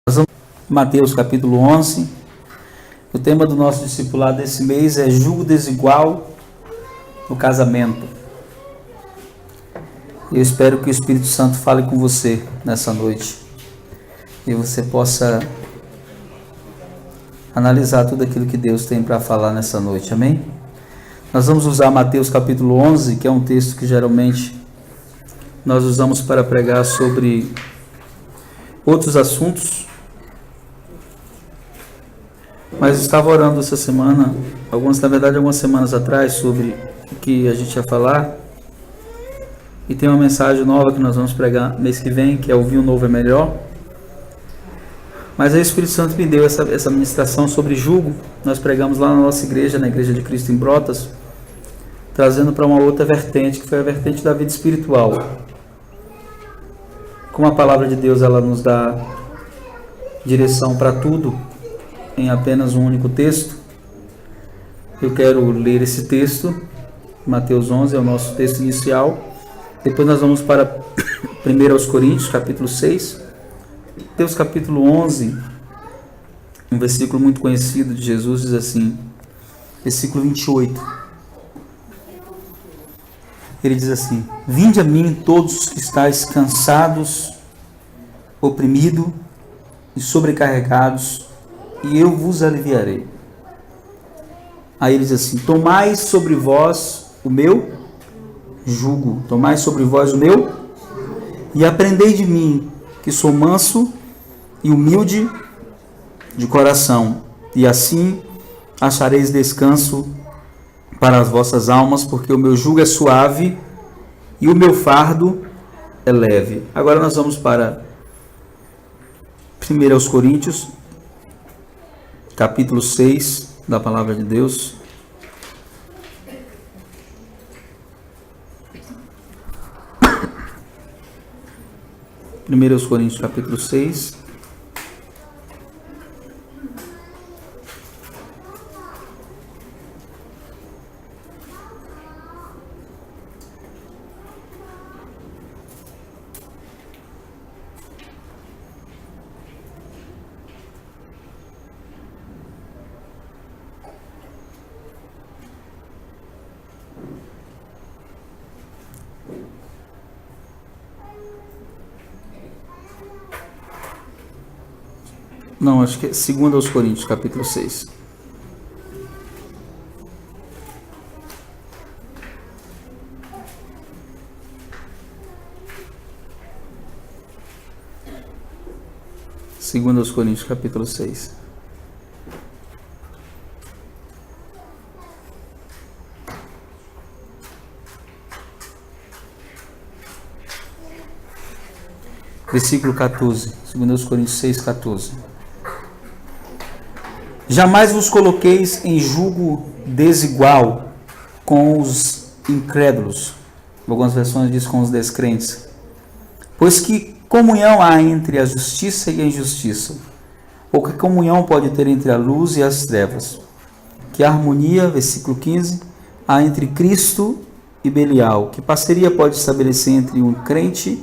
Nós vamos em Mateus capítulo 11. O tema do nosso discipulado desse mês é julgo desigual no casamento. Eu espero que o Espírito Santo fale com você nessa noite e você possa analisar tudo aquilo que Deus tem para falar nessa noite, amém? Nós vamos usar Mateus capítulo 11, que é um texto que geralmente nós usamos para pregar sobre outros assuntos. Mas estava orando essa semana, algumas semanas atrás, sobre o que a gente ia falar. E tem uma mensagem nova que nós vamos pregar mês que vem, que é o vinho novo é melhor. Mas aí o Espírito Santo me deu essa ministração sobre julgo. Nós pregamos lá na nossa igreja, na Igreja de Cristo em Brotas, trazendo para uma outra vertente, que foi a vertente da vida espiritual. Como a palavra de Deus ela nos dá direção para tudo, em apenas um único texto, eu quero ler esse texto. Mateus 11 é o nosso texto inicial. Depois nós vamos para 1 Coríntios, capítulo 6. Mateus capítulo 11, um versículo muito conhecido de Jesus, diz assim, versículo 28. Ele diz assim: Vinde a mim todos que estáis cansados, oprimidos e sobrecarregados, e eu vos aliviarei. Aí ele diz assim: Tomai sobre vós o meu jugo, tomai sobre vós o meu, e aprendei de mim, que sou manso e humilde de coração, e assim achareis descanso para as vossas almas, porque o meu jugo é suave e o meu fardo é leve. Agora nós vamos para 1 Coríntios, capítulo 6 da palavra de Deus. Primeiro Coríntios, capítulo 6. Não, acho que é 2 Coríntios, capítulo 6. Segundo aos Coríntios, capítulo 6. Versículo 14. Segundo aos Coríntios 6, 14. Jamais vos coloqueis em julgo desigual com os incrédulos. Algumas versões dizem com os descrentes. Pois que comunhão há entre a justiça e a injustiça? Ou que comunhão pode ter entre a luz e as trevas? Que harmonia, versículo 15, há entre Cristo e Belial? Que parceria pode estabelecer entre um crente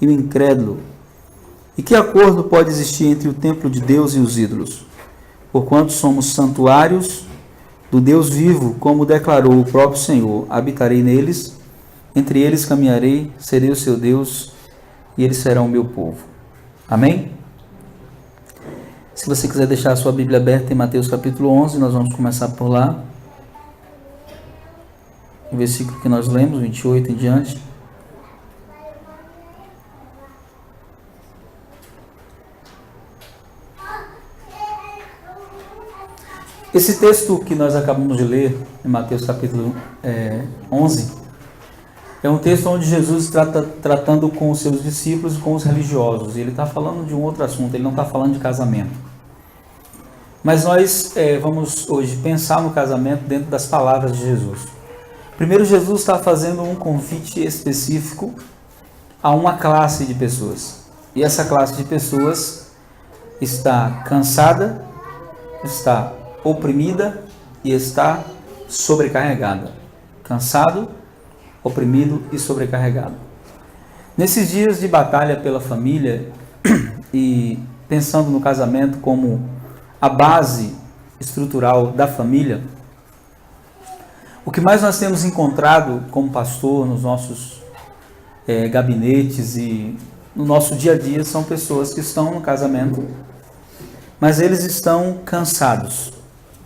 e o incrédulo? E que acordo pode existir entre o templo de Deus e os ídolos? Porquanto somos santuários do Deus vivo, como declarou o próprio Senhor: habitarei neles, entre eles caminharei, serei o seu Deus, e eles serão o meu povo. Amém? Se você quiser deixar a sua Bíblia aberta em Mateus capítulo 11, nós vamos começar por lá. O versículo que nós lemos, 28 em diante. Esse texto que nós acabamos de ler, em Mateus capítulo 11, é um texto onde Jesus tratando com os seus discípulos e com os religiosos. E ele está falando de um outro assunto, ele não está falando de casamento. Mas nós vamos hoje pensar no casamento dentro das palavras de Jesus. Primeiro, Jesus está fazendo um convite específico a uma classe de pessoas. E essa classe de pessoas está cansada, está oprimida e está sobrecarregada. Cansado, oprimido e sobrecarregado. Nesses dias de batalha pela família e pensando no casamento como a base estrutural da família, o que mais nós temos encontrado como pastor nos nossos gabinetes e no nosso dia a dia são pessoas que estão no casamento, mas eles estão cansados.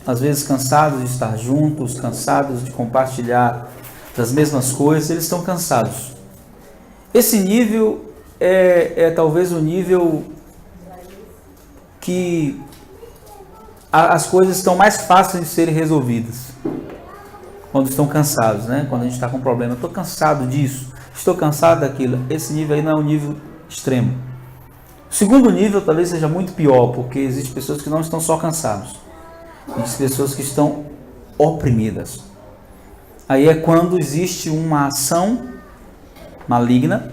Às vezes cansados de estar juntos, cansados de compartilhar das mesmas coisas, eles estão cansados. Esse nível é talvez o nível que as coisas estão mais fáceis de serem resolvidas. Quando estão cansados, né? Quando a gente está com um problema, estou cansado disso, estou cansado daquilo. Esse nível aí não é um nível extremo. O segundo nível talvez seja muito pior, porque existem pessoas que não estão só cansadas, existem pessoas que estão oprimidas. Aí é quando existe uma ação maligna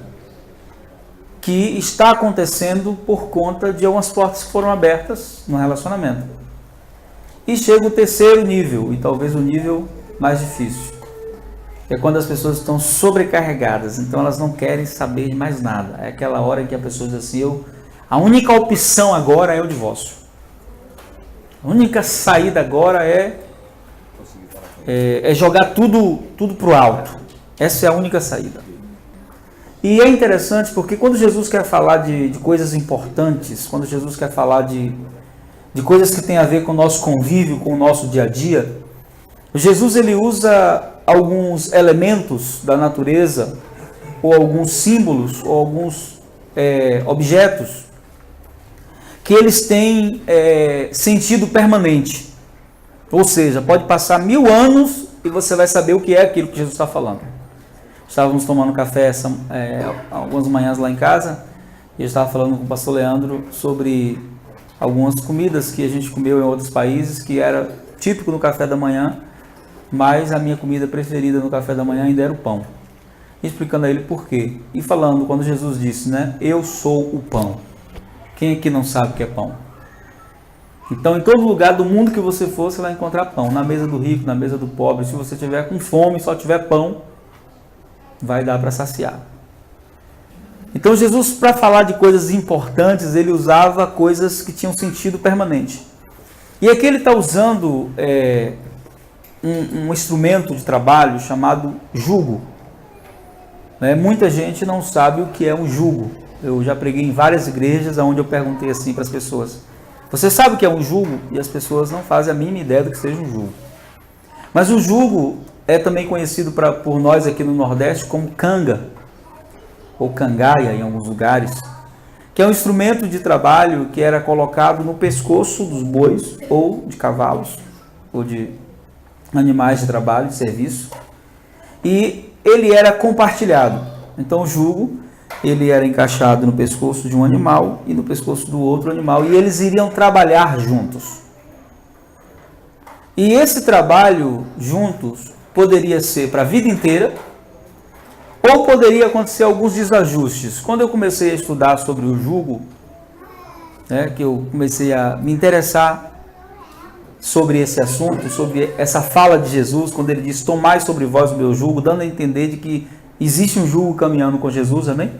que está acontecendo por conta de algumas portas que foram abertas no relacionamento. E chega o terceiro nível, e talvez o nível mais difícil. É quando as pessoas estão sobrecarregadas, então elas não querem saber de mais nada. É aquela hora em que a pessoa diz assim, a única opção agora é o divórcio. A única saída agora é jogar tudo para o alto. Essa é a única saída. E é interessante porque quando Jesus quer falar de coisas importantes, quando Jesus quer falar de coisas que tem a ver com o nosso convívio, com o nosso dia a dia, Jesus ele usa alguns elementos da natureza, ou alguns símbolos, ou alguns objetos, que eles têm sentido permanente. Ou seja, pode passar 1000 anos e você vai saber o que é aquilo que Jesus está falando. Estávamos tomando café algumas manhãs lá em casa, e eu estava falando com o pastor Leandro sobre algumas comidas que a gente comeu em outros países, que era típico no café da manhã, mas a minha comida preferida no café da manhã ainda era o pão. Explicando a ele por quê. E falando, quando Jesus disse, né, eu sou o pão. Quem aqui não sabe o que é pão? Então, em todo lugar do mundo que você for, você vai encontrar pão. Na mesa do rico, na mesa do pobre. Se você tiver com fome, só tiver pão, vai dar para saciar. Então, Jesus, para falar de coisas importantes, ele usava coisas que tinham sentido permanente. E aqui ele está usando um instrumento de trabalho chamado jugo. Muita gente não sabe o que é um jugo. Eu já preguei em várias igrejas onde eu perguntei assim para as pessoas, você sabe o que é um jugo? E as pessoas não fazem a mínima ideia do que seja um jugo. Mas o jugo é também conhecido por nós aqui no Nordeste como canga, ou cangaia em alguns lugares, que é um instrumento de trabalho que era colocado no pescoço dos bois, ou de cavalos, ou de animais de trabalho, de serviço, e ele era compartilhado. Então o jugo, ele era encaixado no pescoço de um animal e no pescoço do outro animal, e eles iriam trabalhar juntos. E esse trabalho juntos poderia ser para a vida inteira, ou poderia acontecer alguns desajustes. Quando eu comecei a estudar sobre o jugo, que eu comecei a me interessar sobre esse assunto, sobre essa fala de Jesus, quando ele diz, tomai sobre vós o meu jugo, dando a entender de que existe um jugo caminhando com Jesus, amém?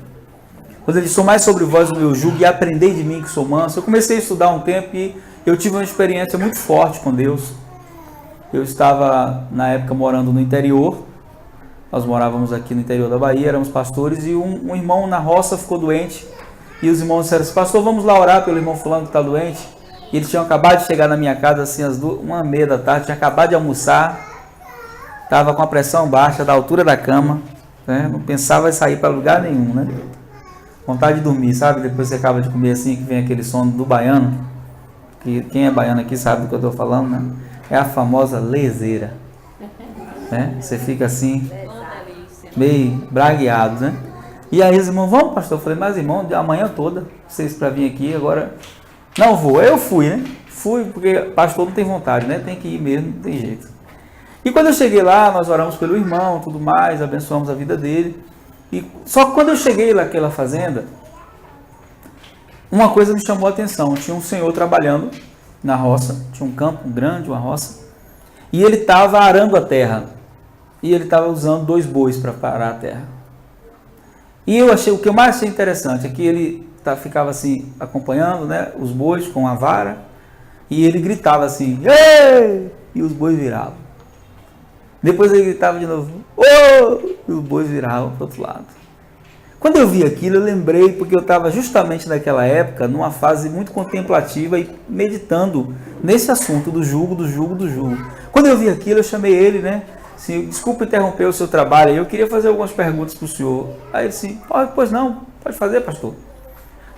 Quando ele diz, tomai sobre vós o meu jugo e aprendei de mim que sou manso, eu comecei a estudar um tempo e eu tive uma experiência muito forte com Deus. Eu estava, na época, morando no interior, nós morávamos aqui no interior da Bahia, éramos pastores, e um irmão na roça ficou doente, e os irmãos disseram assim, pastor, vamos lá orar pelo irmão fulano que está doente. E eles tinham acabado de chegar na minha casa, assim, às 1h30 da tarde, tinha acabado de almoçar, estava com a pressão baixa, da altura da cama, não pensava em sair para lugar nenhum, né? Vontade de dormir, sabe? Depois você acaba de comer assim, que vem aquele sono do baiano, que quem é baiano aqui sabe do que eu estou falando, né? É a famosa leseira, né? Você fica assim, meio bragueado, né? E aí os irmãos, vamos pastor? Eu falei, mas irmão, a manhã toda, vocês para vir aqui, agora não vou. Eu fui, né? Fui porque pastor não tem vontade, né? Tem que ir mesmo, não tem jeito. E quando eu cheguei lá, nós oramos pelo irmão, tudo mais, abençoamos a vida dele. E só que quando eu cheguei naquela fazenda, uma coisa me chamou a atenção. Tinha um senhor trabalhando na roça, tinha um campo grande, uma roça, e ele estava arando a terra. E ele estava usando 2 bois para parar a terra. E eu achei, o que eu mais achei interessante é que ele ficava assim, acompanhando, né, os bois com a vara, e ele gritava assim, ei! E os bois viravam. Depois ele gritava de novo, oh! E os bois viravam para o outro lado. Quando eu vi aquilo, eu lembrei, porque eu estava justamente naquela época, numa fase muito contemplativa e meditando nesse assunto do jugo. Quando eu vi aquilo, eu chamei ele, né? Assim, desculpa interromper o seu trabalho, eu queria fazer algumas perguntas para o senhor. Aí ele disse, pois não, pode fazer, pastor.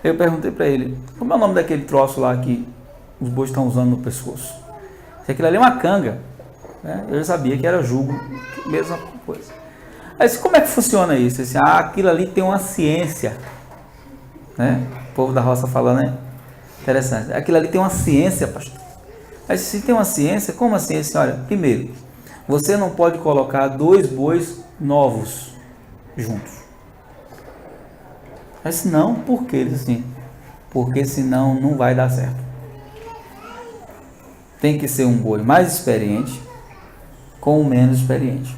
Eu perguntei para ele, como é o nome daquele troço lá que os bois estão usando no pescoço? Se aquilo ali é uma canga, né? Eu já sabia que era jugo, mesma coisa. Aí disse, como é que funciona isso? Disse, aquilo ali tem uma ciência, né? O povo da roça falando, né? Interessante. Aquilo ali tem uma ciência, pastor. Aí se tem uma ciência, como assim? Disse, olha, primeiro, você não pode colocar 2 bois novos juntos. Aí disse, não, por quê? Ele disse assim, porque senão não vai dar certo. Tem que ser um boi mais experiente com o menos experiente.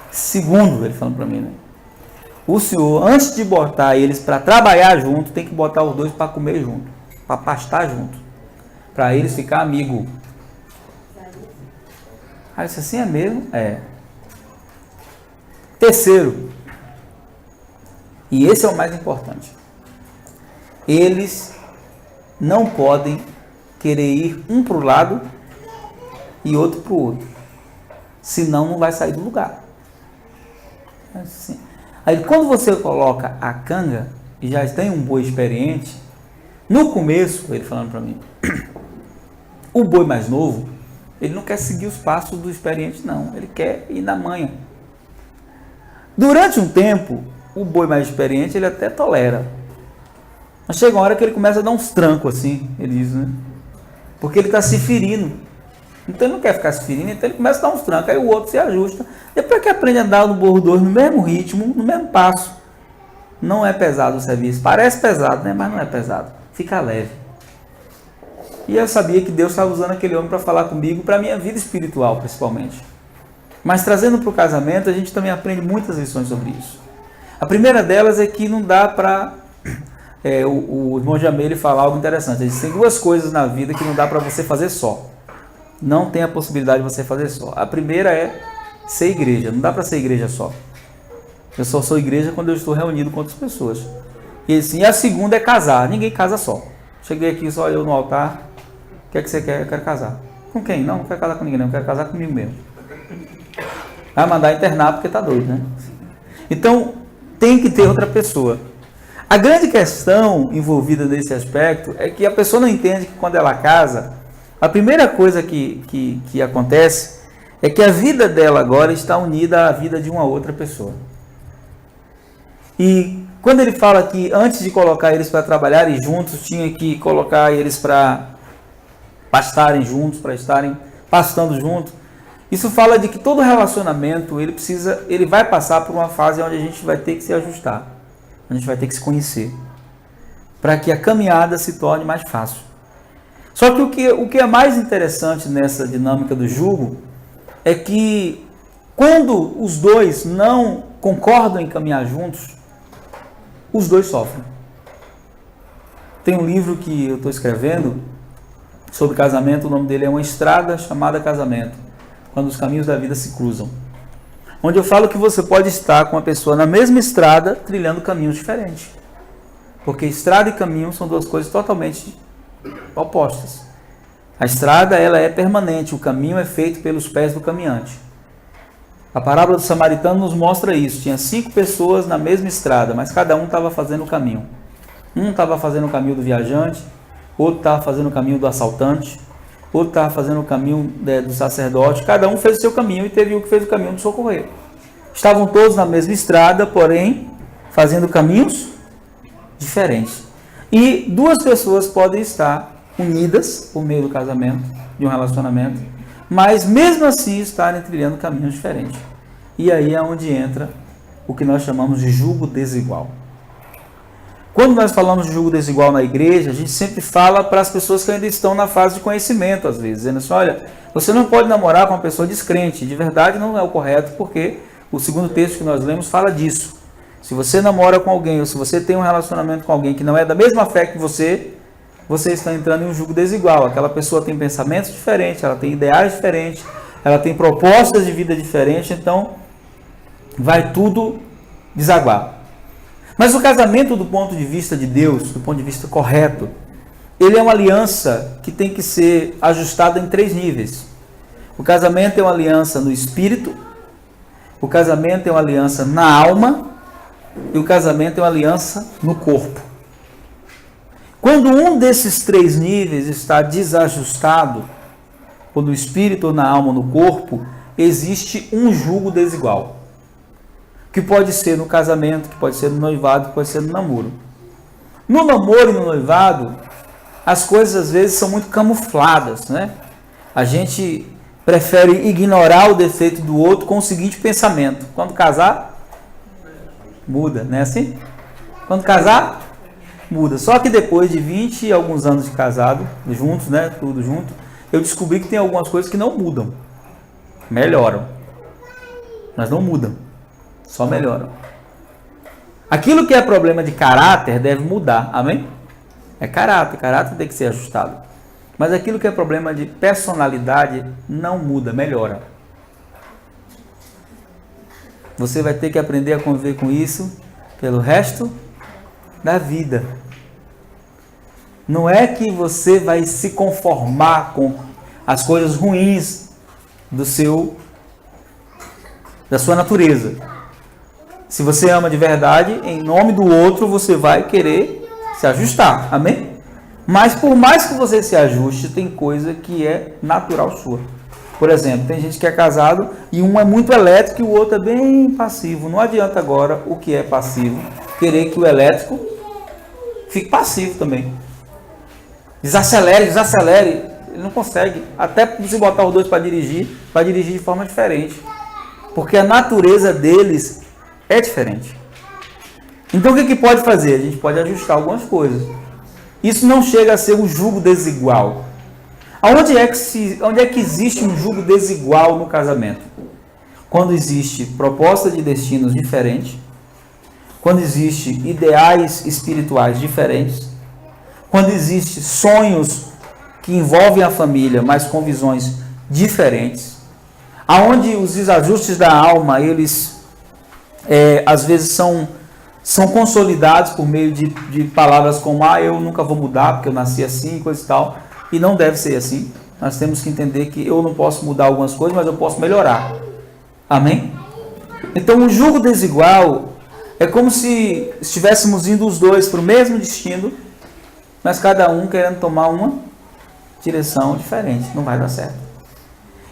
Segundo, ele falando para mim, né? O senhor, antes de botar eles para trabalhar junto, tem que botar os 2 para comer junto, para pastar junto, para eles ficar amigos. Aí eu disse assim, é mesmo? É. Terceiro, e esse é o mais importante, eles não podem querer ir um para o lado e outro para o outro, senão não vai sair do lugar. Assim. Aí quando você coloca a canga e já tem um boi experiente, no começo, ele falando para mim, o boi mais novo, ele não quer seguir os passos do experiente não, ele quer ir na manha. Durante um tempo, o boi mais experiente ele até tolera, mas chega uma hora que ele começa a dar uns trancos assim, ele diz, né? Porque ele está se ferindo. Então ele não quer ficar se ferindo, então ele começa a dar uns trancos, aí o outro se ajusta. Depois que aprende a andar no burro 2 no mesmo ritmo, no mesmo passo, não é pesado o serviço. Parece pesado, né? Mas não é pesado. Fica leve. E eu sabia que Deus estava usando aquele homem para falar comigo, para a minha vida espiritual principalmente. Mas trazendo para o casamento, a gente também aprende muitas lições sobre isso. A primeira delas é que não dá para... o irmão Jamel fala algo interessante. Ele diz, tem 2 coisas na vida que não dá para você fazer só. Não tem a possibilidade de você fazer só. A primeira é ser igreja. Não dá para ser igreja só. Eu só sou igreja quando eu estou reunido com outras pessoas. E assim, a segunda é casar. Ninguém casa só. Cheguei aqui só eu no altar. O que é que você quer? Eu quero casar. Com quem? Não quero casar com ninguém, não. Eu quero casar comigo mesmo. Vai mandar internar porque tá doido, né? Então, tem que ter outra pessoa. A grande questão envolvida nesse aspecto é que a pessoa não entende que quando ela casa, a primeira coisa que acontece é que a vida dela agora está unida à vida de uma outra pessoa. E quando ele fala que antes de colocar eles para trabalharem juntos, tinha que colocar eles para pastarem juntos, para estarem pastando juntos, isso fala de que todo relacionamento ele vai passar por uma fase onde a gente vai ter que se ajustar, a gente vai ter que se conhecer, para que a caminhada se torne mais fácil. Só que o que é mais interessante nessa dinâmica do jugo é que quando os 2 não concordam em caminhar juntos, os 2 sofrem. Tem um livro que eu estou escrevendo sobre casamento, o nome dele é Uma Estrada Chamada Casamento, quando os caminhos da vida se cruzam. Onde eu falo que você pode estar com uma pessoa na mesma estrada, trilhando caminhos diferentes. Porque estrada e caminho são 2 coisas totalmente opostas. A estrada ela é permanente, o caminho é feito pelos pés do caminhante. A parábola do samaritano nos mostra isso. Tinha 5 pessoas na mesma estrada, mas cada um estava fazendo o caminho. Um estava fazendo o caminho do viajante, outro estava fazendo o caminho do assaltante, outro estava fazendo o caminho do sacerdote. Cada um fez o seu caminho e teve um que fez o caminho do socorreiro. Estavam todos na mesma estrada, porém fazendo caminhos diferentes. E 2 pessoas podem estar unidas por meio do casamento, de um relacionamento, mas mesmo assim estarem trilhando caminhos diferentes. E aí é onde entra o que nós chamamos de jugo desigual. Quando nós falamos de jugo desigual na igreja, a gente sempre fala para as pessoas que ainda estão na fase de conhecimento, às vezes, dizendo assim, olha, você não pode namorar com uma pessoa descrente. De verdade não é o correto, porque o segundo texto que nós lemos fala disso. Se você namora com alguém, ou se você tem um relacionamento com alguém que não é da mesma fé que você está entrando em um jugo desigual. Aquela pessoa tem pensamentos diferentes, ela tem ideais diferentes, ela tem propostas de vida diferentes, então vai tudo desaguar. Mas o casamento, do ponto de vista de Deus, do ponto de vista correto, ele é uma aliança que tem que ser ajustada em 3 níveis. O casamento é uma aliança no espírito, o casamento é uma aliança na alma e o casamento é uma aliança no corpo. Quando um desses 3 níveis está desajustado, ou no espírito, ou na alma, ou no corpo, existe um jugo desigual. Que pode ser no casamento, que pode ser no noivado, que pode ser no namoro. No namoro e no noivado, as coisas às vezes são muito camufladas, né? A gente prefere ignorar o defeito do outro com o seguinte pensamento: quando casar, muda, não é assim? Quando casar, muda. Só que depois de 20 e alguns anos de casado, juntos, né? Tudo junto, eu descobri que tem algumas coisas que não mudam. Melhoram. Mas não mudam. Só melhoram. Aquilo que é problema de caráter deve mudar. Amém? É caráter. Caráter tem que ser ajustado. Mas aquilo que é problema de personalidade não muda, melhora. Você vai ter que aprender a conviver com isso pelo resto da vida. Não é que você vai se conformar com as coisas ruins da sua natureza. Se você ama de verdade, em nome do outro, você vai querer se ajustar. Amém? Mas por mais que você se ajuste, tem coisa que é natural sua. Por exemplo, tem gente que é casado e um é muito elétrico e o outro é bem passivo. Não adianta agora o que é passivo querer que o elétrico fique passivo também. Desacelere. Ele não consegue. Até se botar os dois para dirigir de forma diferente. Porque a natureza deles é diferente. Então o que pode fazer? A gente pode ajustar algumas coisas. Isso não chega a ser um jugo desigual. Onde é que existe um jugo desigual no casamento? Quando existe proposta de destinos diferentes, quando existe ideais espirituais diferentes, quando existe sonhos que envolvem a família, mas com visões diferentes, aonde os desajustes da alma, eles às vezes são consolidados por meio de palavras como eu nunca vou mudar porque eu nasci assim, coisa e tal, e não deve ser assim. Nós temos que entender que eu não posso mudar algumas coisas, mas eu posso melhorar. Amém? Então o jugo desigual é como se estivéssemos indo os dois para o mesmo destino, mas cada um querendo tomar uma direção diferente. Não vai dar certo.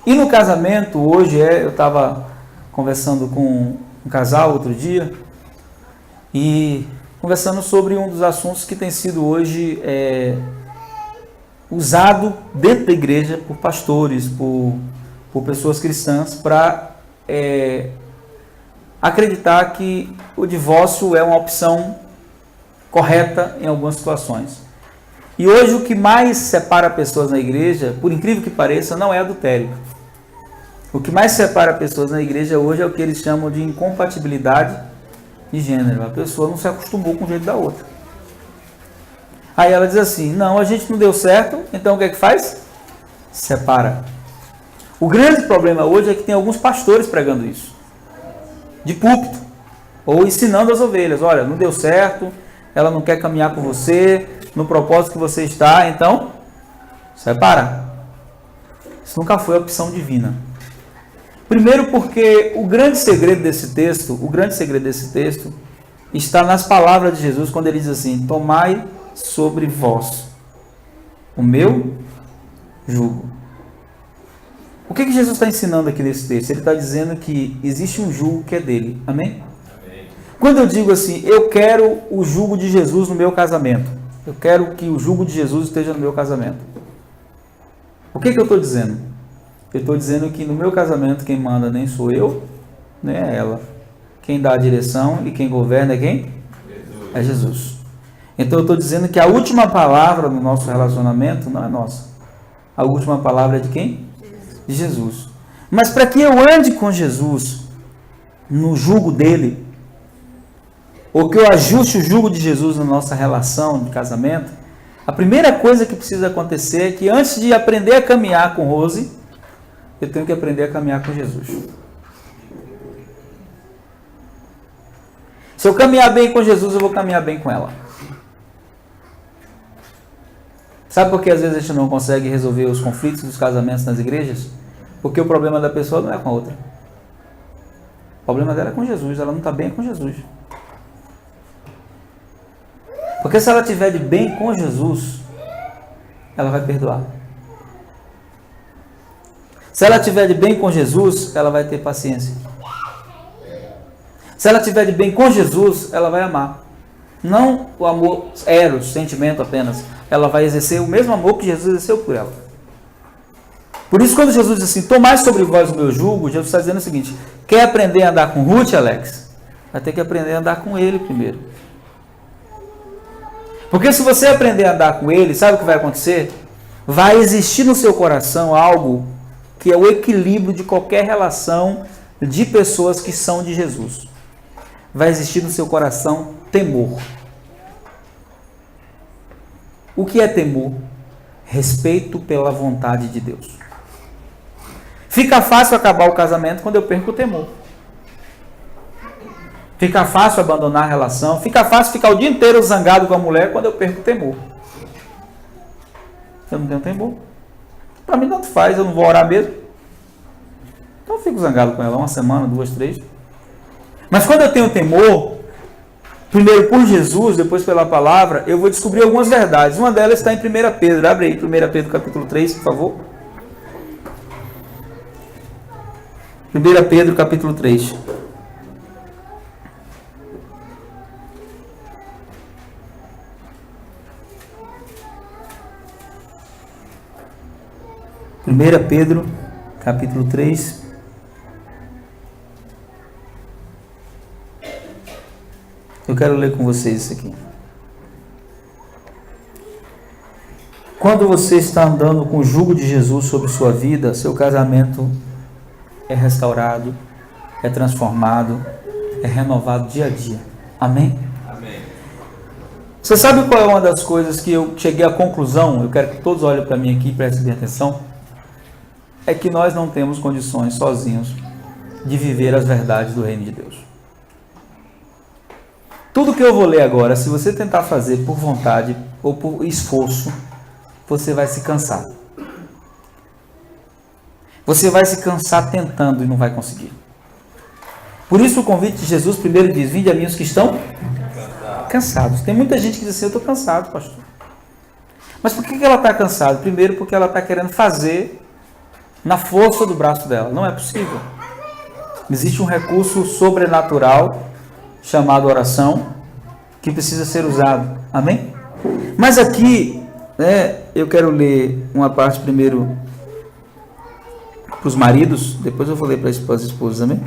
E no casamento, hoje, eu estava conversando com um casal outro dia, e conversando sobre um dos assuntos que tem sido hoje usado dentro da igreja por pastores, por pessoas cristãs, para acreditar que o divórcio é uma opção correta em algumas situações. E hoje o que mais separa pessoas na igreja, por incrível que pareça, não é adultério. O que mais separa pessoas na igreja hoje é o que eles chamam de incompatibilidade de gênero. A pessoa não se acostumou com o jeito da outra. Aí ela diz assim: não, a gente não deu certo, então o que é que faz? Separa. O grande problema hoje é que tem alguns pastores pregando isso, de púlpito, ou ensinando as ovelhas: olha, não deu certo, ela não quer caminhar com você, no propósito que você está, então separa. Isso nunca foi a opção divina. Primeiro porque o grande segredo desse texto está nas palavras de Jesus, quando ele diz assim: tomai sobre vós o meu jugo. O que Jesus está ensinando aqui nesse texto? Ele está dizendo que existe um jugo que é dele. Amém? Amém. Quando eu digo assim, eu quero o jugo de Jesus no meu casamento, eu quero que o jugo de Jesus esteja no meu casamento, o que eu estou dizendo? Eu estou dizendo que no meu casamento quem manda nem sou eu, nem é ela. Quem dá a direção e quem governa é quem? Jesus. É Jesus. Então eu estou dizendo que a última palavra no nosso relacionamento não é nossa. A última palavra é de quem? De Jesus. Mas para que eu ande com Jesus no jugo dele, ou que eu ajuste o jugo de Jesus na nossa relação de casamento, a primeira coisa que precisa acontecer é que antes de aprender a caminhar com Rose, eu tenho que aprender a caminhar com Jesus. Se eu caminhar bem com Jesus, eu vou caminhar bem com ela. Sabe por que às vezes a gente não consegue resolver os conflitos dos casamentos nas igrejas? Porque o problema da pessoa não é com a outra. O problema dela é com Jesus, ela não está bem com Jesus. Porque se ela estiver de bem com Jesus, ela vai perdoar. Se ela estiver de bem com Jesus, ela vai ter paciência. Se ela estiver de bem com Jesus, ela vai amar. Não o amor eros, sentimento apenas. Ela vai exercer o mesmo amor que Jesus exerceu por ela. Por isso, quando Jesus diz assim, tomai sobre vós o meu jugo, Jesus está dizendo o seguinte, quer aprender a andar com Ruth, Alex? Vai ter que aprender a andar com ele primeiro. Porque se você aprender a andar com ele, sabe o que vai acontecer? Vai existir no seu coração algo que é o equilíbrio de qualquer relação de pessoas que são de Jesus. Vai existir no seu coração temor. O que é temor? Respeito pela vontade de Deus. Fica fácil acabar o casamento quando eu perco o temor. Fica fácil abandonar a relação. Fica fácil ficar o dia inteiro zangado com a mulher quando eu perco o temor. Eu não tenho temor. Para mim tanto faz, eu não vou orar mesmo. Então eu fico zangado com ela uma semana, 2, 3. Mas quando eu tenho temor, primeiro por Jesus, depois pela palavra, eu vou descobrir algumas verdades. Uma delas está em 1 Pedro. Abre aí 1 Pedro capítulo 3, por favor. 1 Pedro capítulo 3. Primeira Pedro, capítulo 3. Eu quero ler com vocês isso aqui. Quando você está andando com o jugo de Jesus sobre sua vida, seu casamento é restaurado, é transformado, é renovado dia a dia. Amém? Amém. Você sabe qual é uma das coisas que eu cheguei à conclusão? Eu quero que todos olhem para mim aqui e prestem bem atenção. É que nós não temos condições sozinhos de viver as verdades do reino de Deus. Tudo que eu vou ler agora, se você tentar fazer por vontade ou por esforço, você vai se cansar. Você vai se cansar tentando e não vai conseguir. Por isso o convite de Jesus primeiro diz, vinde a mim os que estão cansados. Tem muita gente que diz assim, eu estou cansado, pastor. Mas por que ela está cansada? Primeiro porque ela está querendo fazer na força do braço dela. Não é possível. Existe um recurso sobrenatural chamado oração que precisa ser usado. Amém? Mas aqui, eu quero ler uma parte primeiro para os maridos, depois eu vou ler para as esposas, amém?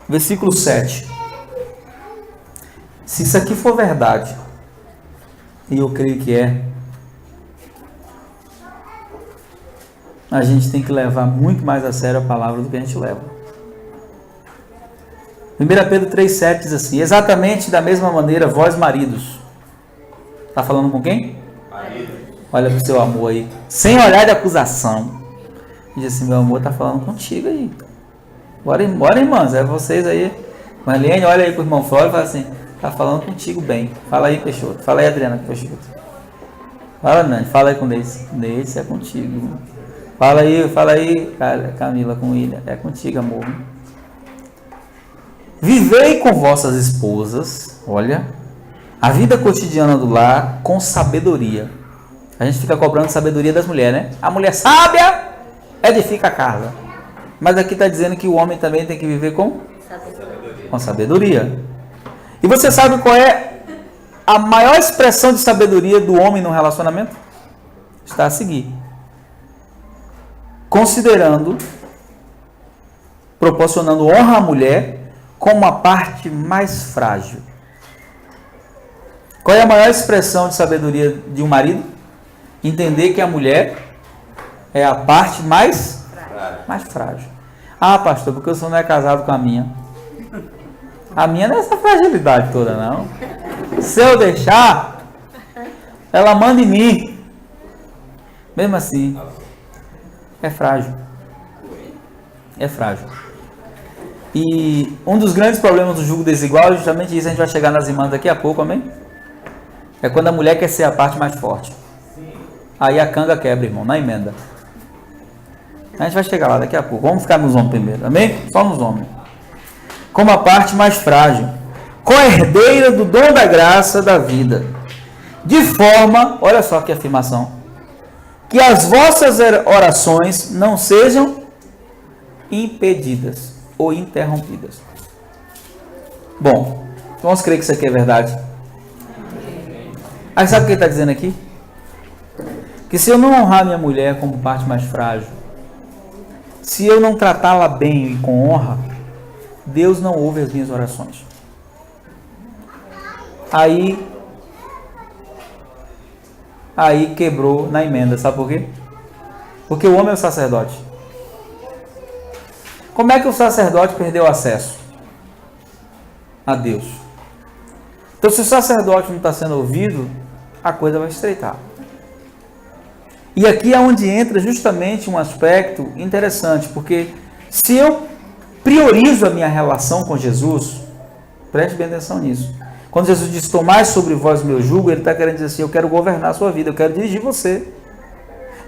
Versículo 7. Se isso aqui for verdade, e eu creio que é, a gente tem que levar muito mais a sério a palavra do que a gente leva. 1 Pedro 3,7 diz assim, exatamente da mesma maneira, vós maridos. Está falando com quem? Marido. Olha para o seu amor aí, sem olhar de acusação. Diz assim, meu amor está falando contigo aí. Bora, irmãs, é vocês aí. Marlene, olha aí para o irmão Flávio e fala assim, está falando contigo bem. Fala aí, Peixoto. Fala aí, Adriana Peixoto. Fala, Nani, fala aí com Neice. Neice é contigo, irmão. Fala aí, Camila com William. É contigo, amor. Vivei com vossas esposas, olha, a vida cotidiana do lar com sabedoria. A gente fica cobrando sabedoria das mulheres, né? A mulher sábia edifica a casa. Mas aqui está dizendo que o homem também tem que viver com sabedoria. E você sabe qual é a maior expressão de sabedoria do homem no relacionamento? Está a seguir. Considerando, proporcionando honra à mulher como a parte mais frágil. Qual é a maior expressão de sabedoria de um marido? Entender que a mulher é a parte mais frágil. Ah, pastor, porque o senhor não é casado com a minha? A minha não é essa fragilidade toda, não. Se eu deixar, ela manda em mim. Mesmo assim, é frágil. É frágil. E um dos grandes problemas do jugo desigual é justamente isso. A gente vai chegar nas irmãs daqui a pouco, amém? É quando a mulher quer ser a parte mais forte. Aí a canga quebra, irmão, na emenda. A gente vai chegar lá daqui a pouco. Vamos ficar nos homens primeiro, amém? Só nos homens. Como a parte mais frágil, co-herdeira do dom da graça da vida, de forma, olha só que afirmação, que as vossas orações não sejam impedidas ou interrompidas. Bom, vamos crer que isso aqui é verdade. Aí sabe o que ele está dizendo aqui? Que se eu não honrar minha mulher como parte mais frágil, se eu não tratá-la bem e com honra, Deus não ouve as minhas orações. Aí quebrou na emenda, sabe por quê? Porque o homem é o sacerdote. Como é que o sacerdote perdeu acesso a Deus? Então, se o sacerdote não está sendo ouvido, a coisa vai estreitar. E aqui é onde entra justamente um aspecto interessante, porque se eu priorizo a minha relação com Jesus, preste bem atenção nisso. Quando Jesus diz, tomai sobre vós o meu jugo, ele está querendo dizer assim, eu quero governar a sua vida, eu quero dirigir você.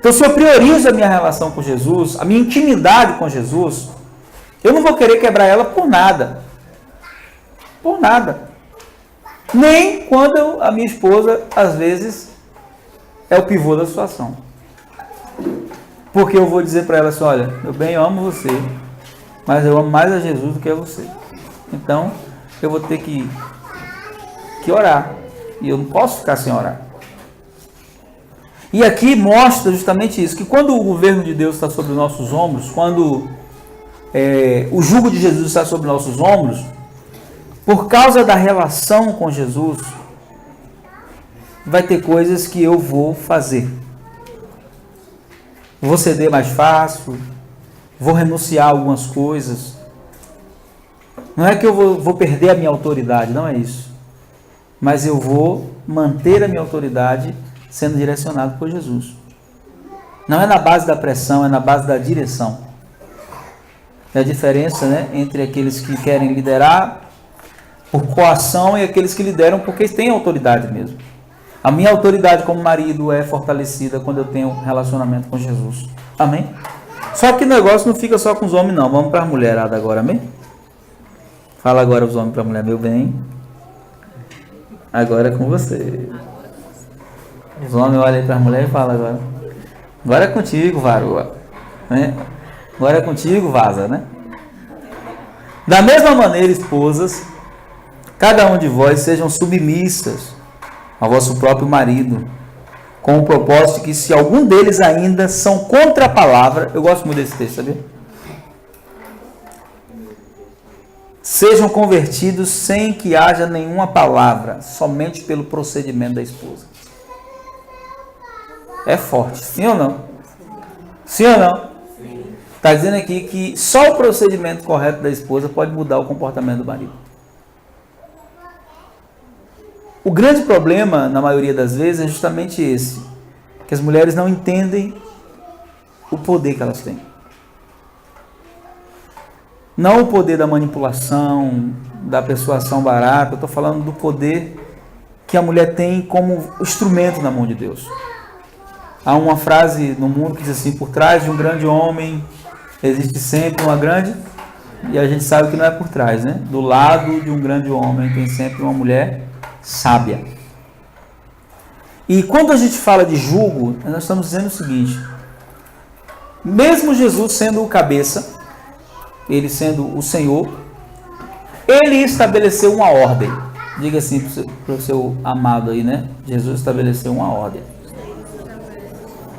Então, se eu priorizo a minha relação com Jesus, a minha intimidade com Jesus, eu não vou querer quebrar ela por nada. Por nada. Nem quando a minha esposa, às vezes, é o pivô da situação. Porque eu vou dizer para ela assim, olha, meu bem, eu amo você, mas eu amo mais a Jesus do que a você. Então, eu vou ter que orar. E eu não posso ficar sem orar. E aqui mostra justamente isso, que quando o governo de Deus está sobre os nossos ombros, quando o jugo de Jesus está sobre nossos ombros, por causa da relação com Jesus, vai ter coisas que eu vou fazer. Vou ceder mais fácil, vou renunciar a algumas coisas. Não é que eu vou perder a minha autoridade, não é isso. Mas eu vou manter a minha autoridade sendo direcionado por Jesus. Não é na base da pressão, é na base da direção. É a diferença, né, entre aqueles que querem liderar por coação e aqueles que lideram porque têm autoridade mesmo. A minha autoridade como marido é fortalecida quando eu tenho um relacionamento com Jesus. Amém? Só que o negócio não fica só com os homens, não. Vamos para a mulherada agora, amém? Fala agora os homens para a mulher, meu bem. Agora é com você. Os homens olham para a mulher e falam agora. Agora é contigo, varoa. Né? Agora é contigo, vaza, né? Da mesma maneira, esposas, cada um de vós sejam submissas ao vosso próprio marido, com o propósito de que se algum deles ainda são contra a palavra, eu gosto muito desse texto, sabia? Sejam convertidos sem que haja nenhuma palavra, somente pelo procedimento da esposa. É forte, sim ou não? Sim ou não? Está dizendo aqui que só o procedimento correto da esposa pode mudar o comportamento do marido. O grande problema, na maioria das vezes, é justamente esse. Que as mulheres não entendem o poder que elas têm. Não o poder da manipulação, da persuasão barata. Eu estou falando do poder que a mulher tem como instrumento na mão de Deus. Há uma frase no mundo que diz assim, por trás de um grande homem existe sempre uma grande, e a gente sabe que não é por trás, né? Do lado de um grande homem tem sempre uma mulher sábia. E quando a gente fala de jugo, nós estamos dizendo o seguinte, mesmo Jesus sendo o cabeça, ele sendo o Senhor, ele estabeleceu uma ordem. Diga assim para o seu amado aí, né? Jesus estabeleceu uma ordem.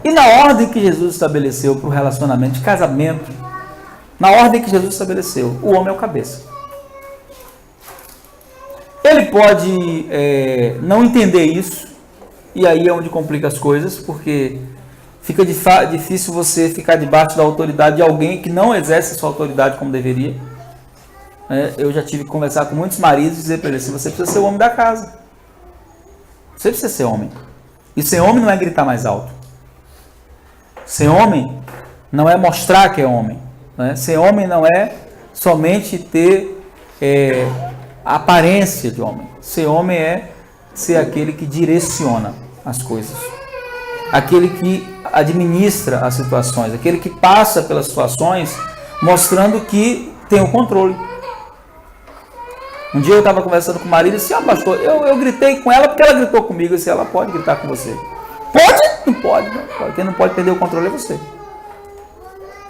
E na ordem que Jesus estabeleceu para o relacionamento de casamento, na ordem que Jesus estabeleceu, o homem é o cabeça. Ele pode não entender isso, e aí é onde complica as coisas, porque fica difícil você ficar debaixo da autoridade de alguém que não exerce a sua autoridade como deveria. Eu já tive que conversar com muitos maridos e dizer para eles assim, você precisa ser o homem da casa. Você precisa ser homem. E ser homem não é gritar mais alto. Ser homem não é mostrar que é homem. Né? Ser homem não é somente ter a aparência de homem. Ser homem é ser aquele que direciona as coisas. Aquele que administra as situações. Aquele que passa pelas situações mostrando que tem o controle. Um dia eu estava conversando com o marido e disse, pastor, eu gritei com ela porque ela gritou comigo. Eu disse, ela pode gritar com você. Pode? Não pode. Não pode. Quem não pode perder o controle é você.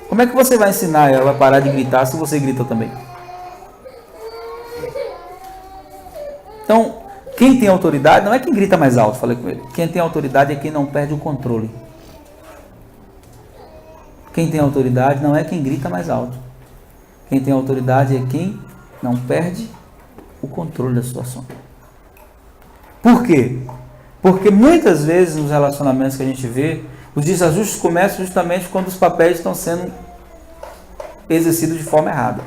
Como é que você vai ensinar ela a parar de gritar se você grita também? Então, quem tem autoridade não é quem grita mais alto, falei com ele. Quem tem autoridade é quem não perde o controle. Quem tem autoridade não é quem grita mais alto. Quem tem autoridade é quem não perde o controle da situação. Por quê? Porque muitas vezes nos relacionamentos que a gente vê, os desajustes começam justamente quando os papéis estão sendo exercidos de forma errada.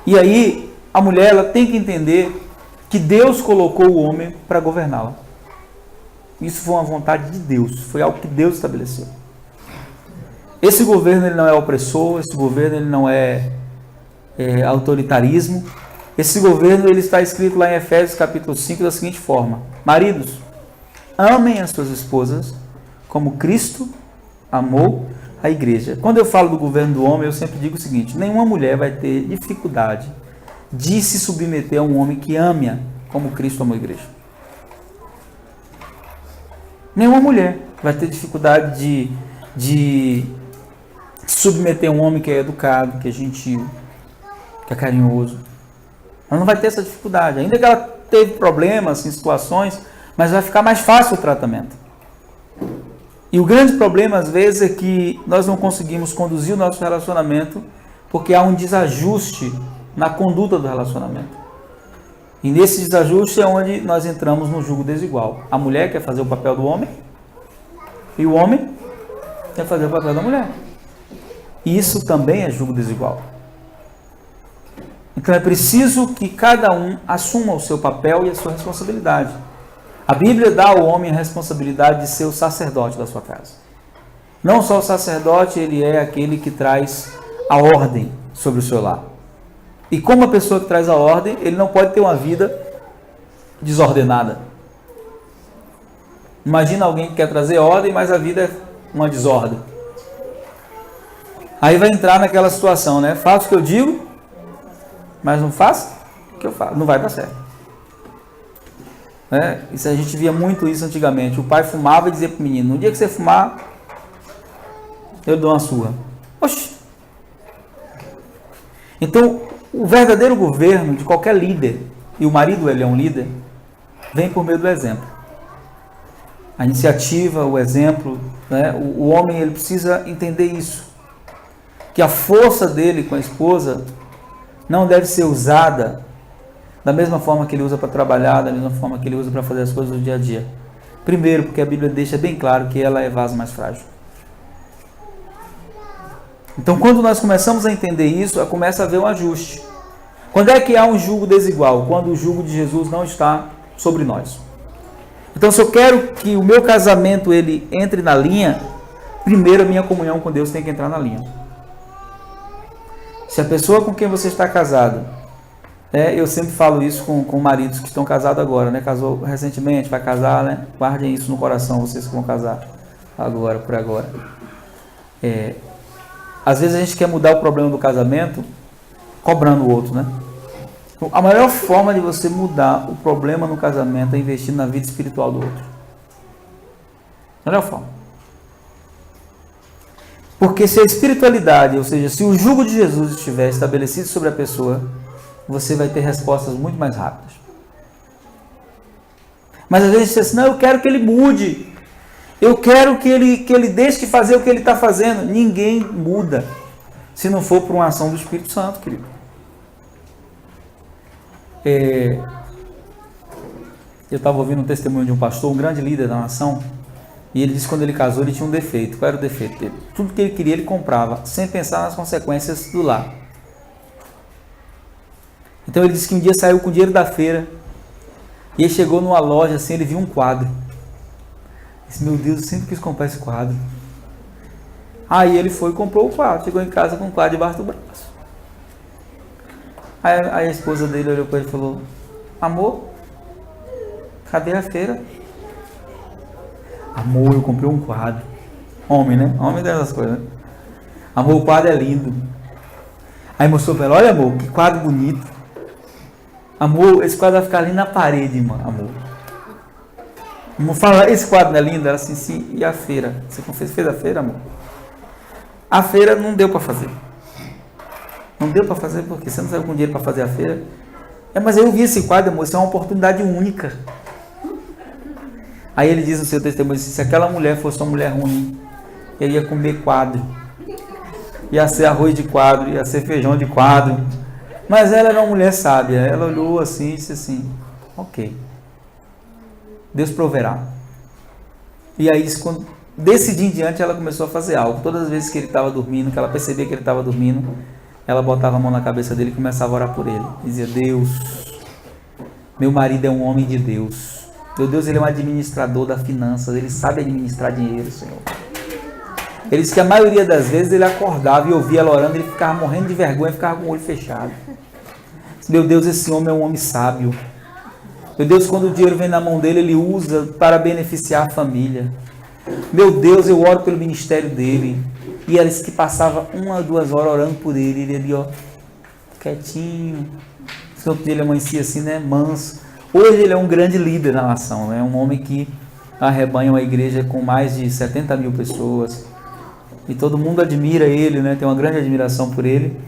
E aí, a mulher ela tem que entender que Deus colocou o homem para governá-la. Isso foi uma vontade de Deus, foi algo que Deus estabeleceu. Esse governo ele não é opressor, esse governo ele não é autoritarismo. Esse governo ele está escrito lá em Efésios capítulo 5 da seguinte forma: maridos, amem as suas esposas como Cristo amou a igreja. Quando eu falo do governo do homem, eu sempre digo o seguinte: nenhuma mulher vai ter dificuldade de se submeter a um homem que ame-a como Cristo amou a igreja. Nenhuma mulher vai ter dificuldade de submeter a um homem que é educado, que é gentil, que é carinhoso. Ela não vai ter essa dificuldade, ainda que ela teve problemas em situações, mas vai ficar mais fácil o tratamento. E o grande problema às vezes é que nós não conseguimos conduzir o nosso relacionamento porque há um desajuste na conduta do relacionamento. E nesse desajuste é onde nós entramos no jugo desigual. A mulher quer fazer o papel do homem e o homem quer fazer o papel da mulher. E isso também é jugo desigual. Então é preciso que cada um assuma o seu papel e a sua responsabilidade. A Bíblia dá ao homem a responsabilidade de ser o sacerdote da sua casa. Não só o sacerdote, ele é aquele que traz a ordem sobre o seu lar. E como a pessoa que traz a ordem, ele não pode ter uma vida desordenada. Imagina alguém que quer trazer ordem, mas a vida é uma desordem. Aí vai entrar naquela situação, né? Faço o que eu digo, mas não faço o que eu faço. Não vai dar certo. Isso, a gente via muito isso antigamente. O pai fumava e dizia para o menino: no dia que você fumar, eu dou uma surra. Oxi! Então, o verdadeiro governo de qualquer líder, e o marido ele é um líder, vem por meio do exemplo. A iniciativa, o exemplo, né? O homem ele precisa entender isso. Que a força dele com a esposa não deve ser usada da mesma forma que ele usa para trabalhar, da mesma forma que ele usa para fazer as coisas do dia a dia. Primeiro, porque a Bíblia deixa bem claro que ela é vaso mais frágil. Então, quando nós começamos a entender isso, começa a haver um ajuste. Quando é que há um jugo desigual? Quando o jugo de Jesus não está sobre nós. Então, se eu quero que o meu casamento ele entre na linha, primeiro a minha comunhão com Deus tem que entrar na linha. Se a pessoa com quem você está casado, eu sempre falo isso com maridos que estão casados agora, né? Casou recentemente, vai casar, né? Guardem isso no coração, vocês que vão casar agora, por agora. Às vezes a gente quer mudar o problema do casamento cobrando o outro, né? A maior forma de você mudar o problema no casamento é investir na vida espiritual do outro. A melhor forma. Porque se a espiritualidade, ou seja, se o jugo de Jesus estiver estabelecido sobre a pessoa, você vai ter respostas muito mais rápidas. Mas às vezes você diz assim: não, eu quero que ele mude. Eu quero que ele deixe de fazer o que ele está fazendo. Ninguém muda se não for por uma ação do Espírito Santo, querido. Eu estava ouvindo um testemunho de um pastor, um grande líder da nação, e ele disse que quando ele casou ele tinha um defeito. Qual era o defeito dele? Tudo que ele queria ele comprava, sem pensar nas consequências do lar. Então ele disse que um dia saiu com o dinheiro da feira e ele chegou numa loja assim, ele viu um quadro. Disse, meu Deus, eu sempre quis comprar esse quadro. Aí ele foi e comprou o quadro, chegou em casa com o quadro debaixo do braço. Aí a esposa dele olhou para ele e falou, amor, cadê a feira? Amor, eu comprei um quadro. Homem, né? Homem dessas coisas, né? Amor, o quadro é lindo. Aí mostrou para ela, olha amor, que quadro bonito. Amor, esse quadro vai ficar ali na parede, amor. Amor, fala, esse quadro não é lindo? Ela assim, sim, e a feira? Você fez a feira, amor? A feira não deu para fazer. Não deu para fazer porque você não saiu com dinheiro para fazer a feira. Mas eu vi esse quadro, amor, isso é uma oportunidade única. Aí ele diz no seu testemunho, se aquela mulher fosse uma mulher ruim, eu ia comer quadro. Ia ser arroz de quadro, ia ser feijão de quadro. Mas ela era uma mulher sábia. Ela olhou assim e disse assim, ok, Deus proverá. E aí, desse dia em diante, ela começou a fazer algo. Todas as vezes que ele estava dormindo, que ela percebia que ele estava dormindo, ela botava a mão na cabeça dele e começava a orar por ele. Dizia, Deus, meu marido é um homem de Deus. Meu Deus, ele é um administrador das finanças, ele sabe administrar dinheiro, Senhor. Ele disse que a maioria das vezes ele acordava e ouvia ela orando, ele ficava morrendo de vergonha e ficava com o olho fechado. Meu Deus, esse homem é um homem sábio. Meu Deus, quando o dinheiro vem na mão dele, ele usa para beneficiar a família. Meu Deus, eu oro pelo ministério dele. E ela disse que passava 1 ou 2 horas orando por ele. Ele ali, ó, quietinho. O outro dia ele amanhecia assim, né, manso. Hoje ele é um grande líder na nação, né? Um homem que arrebanha uma igreja com mais de 70 mil pessoas. E todo mundo admira ele, né? Tem uma grande admiração por ele.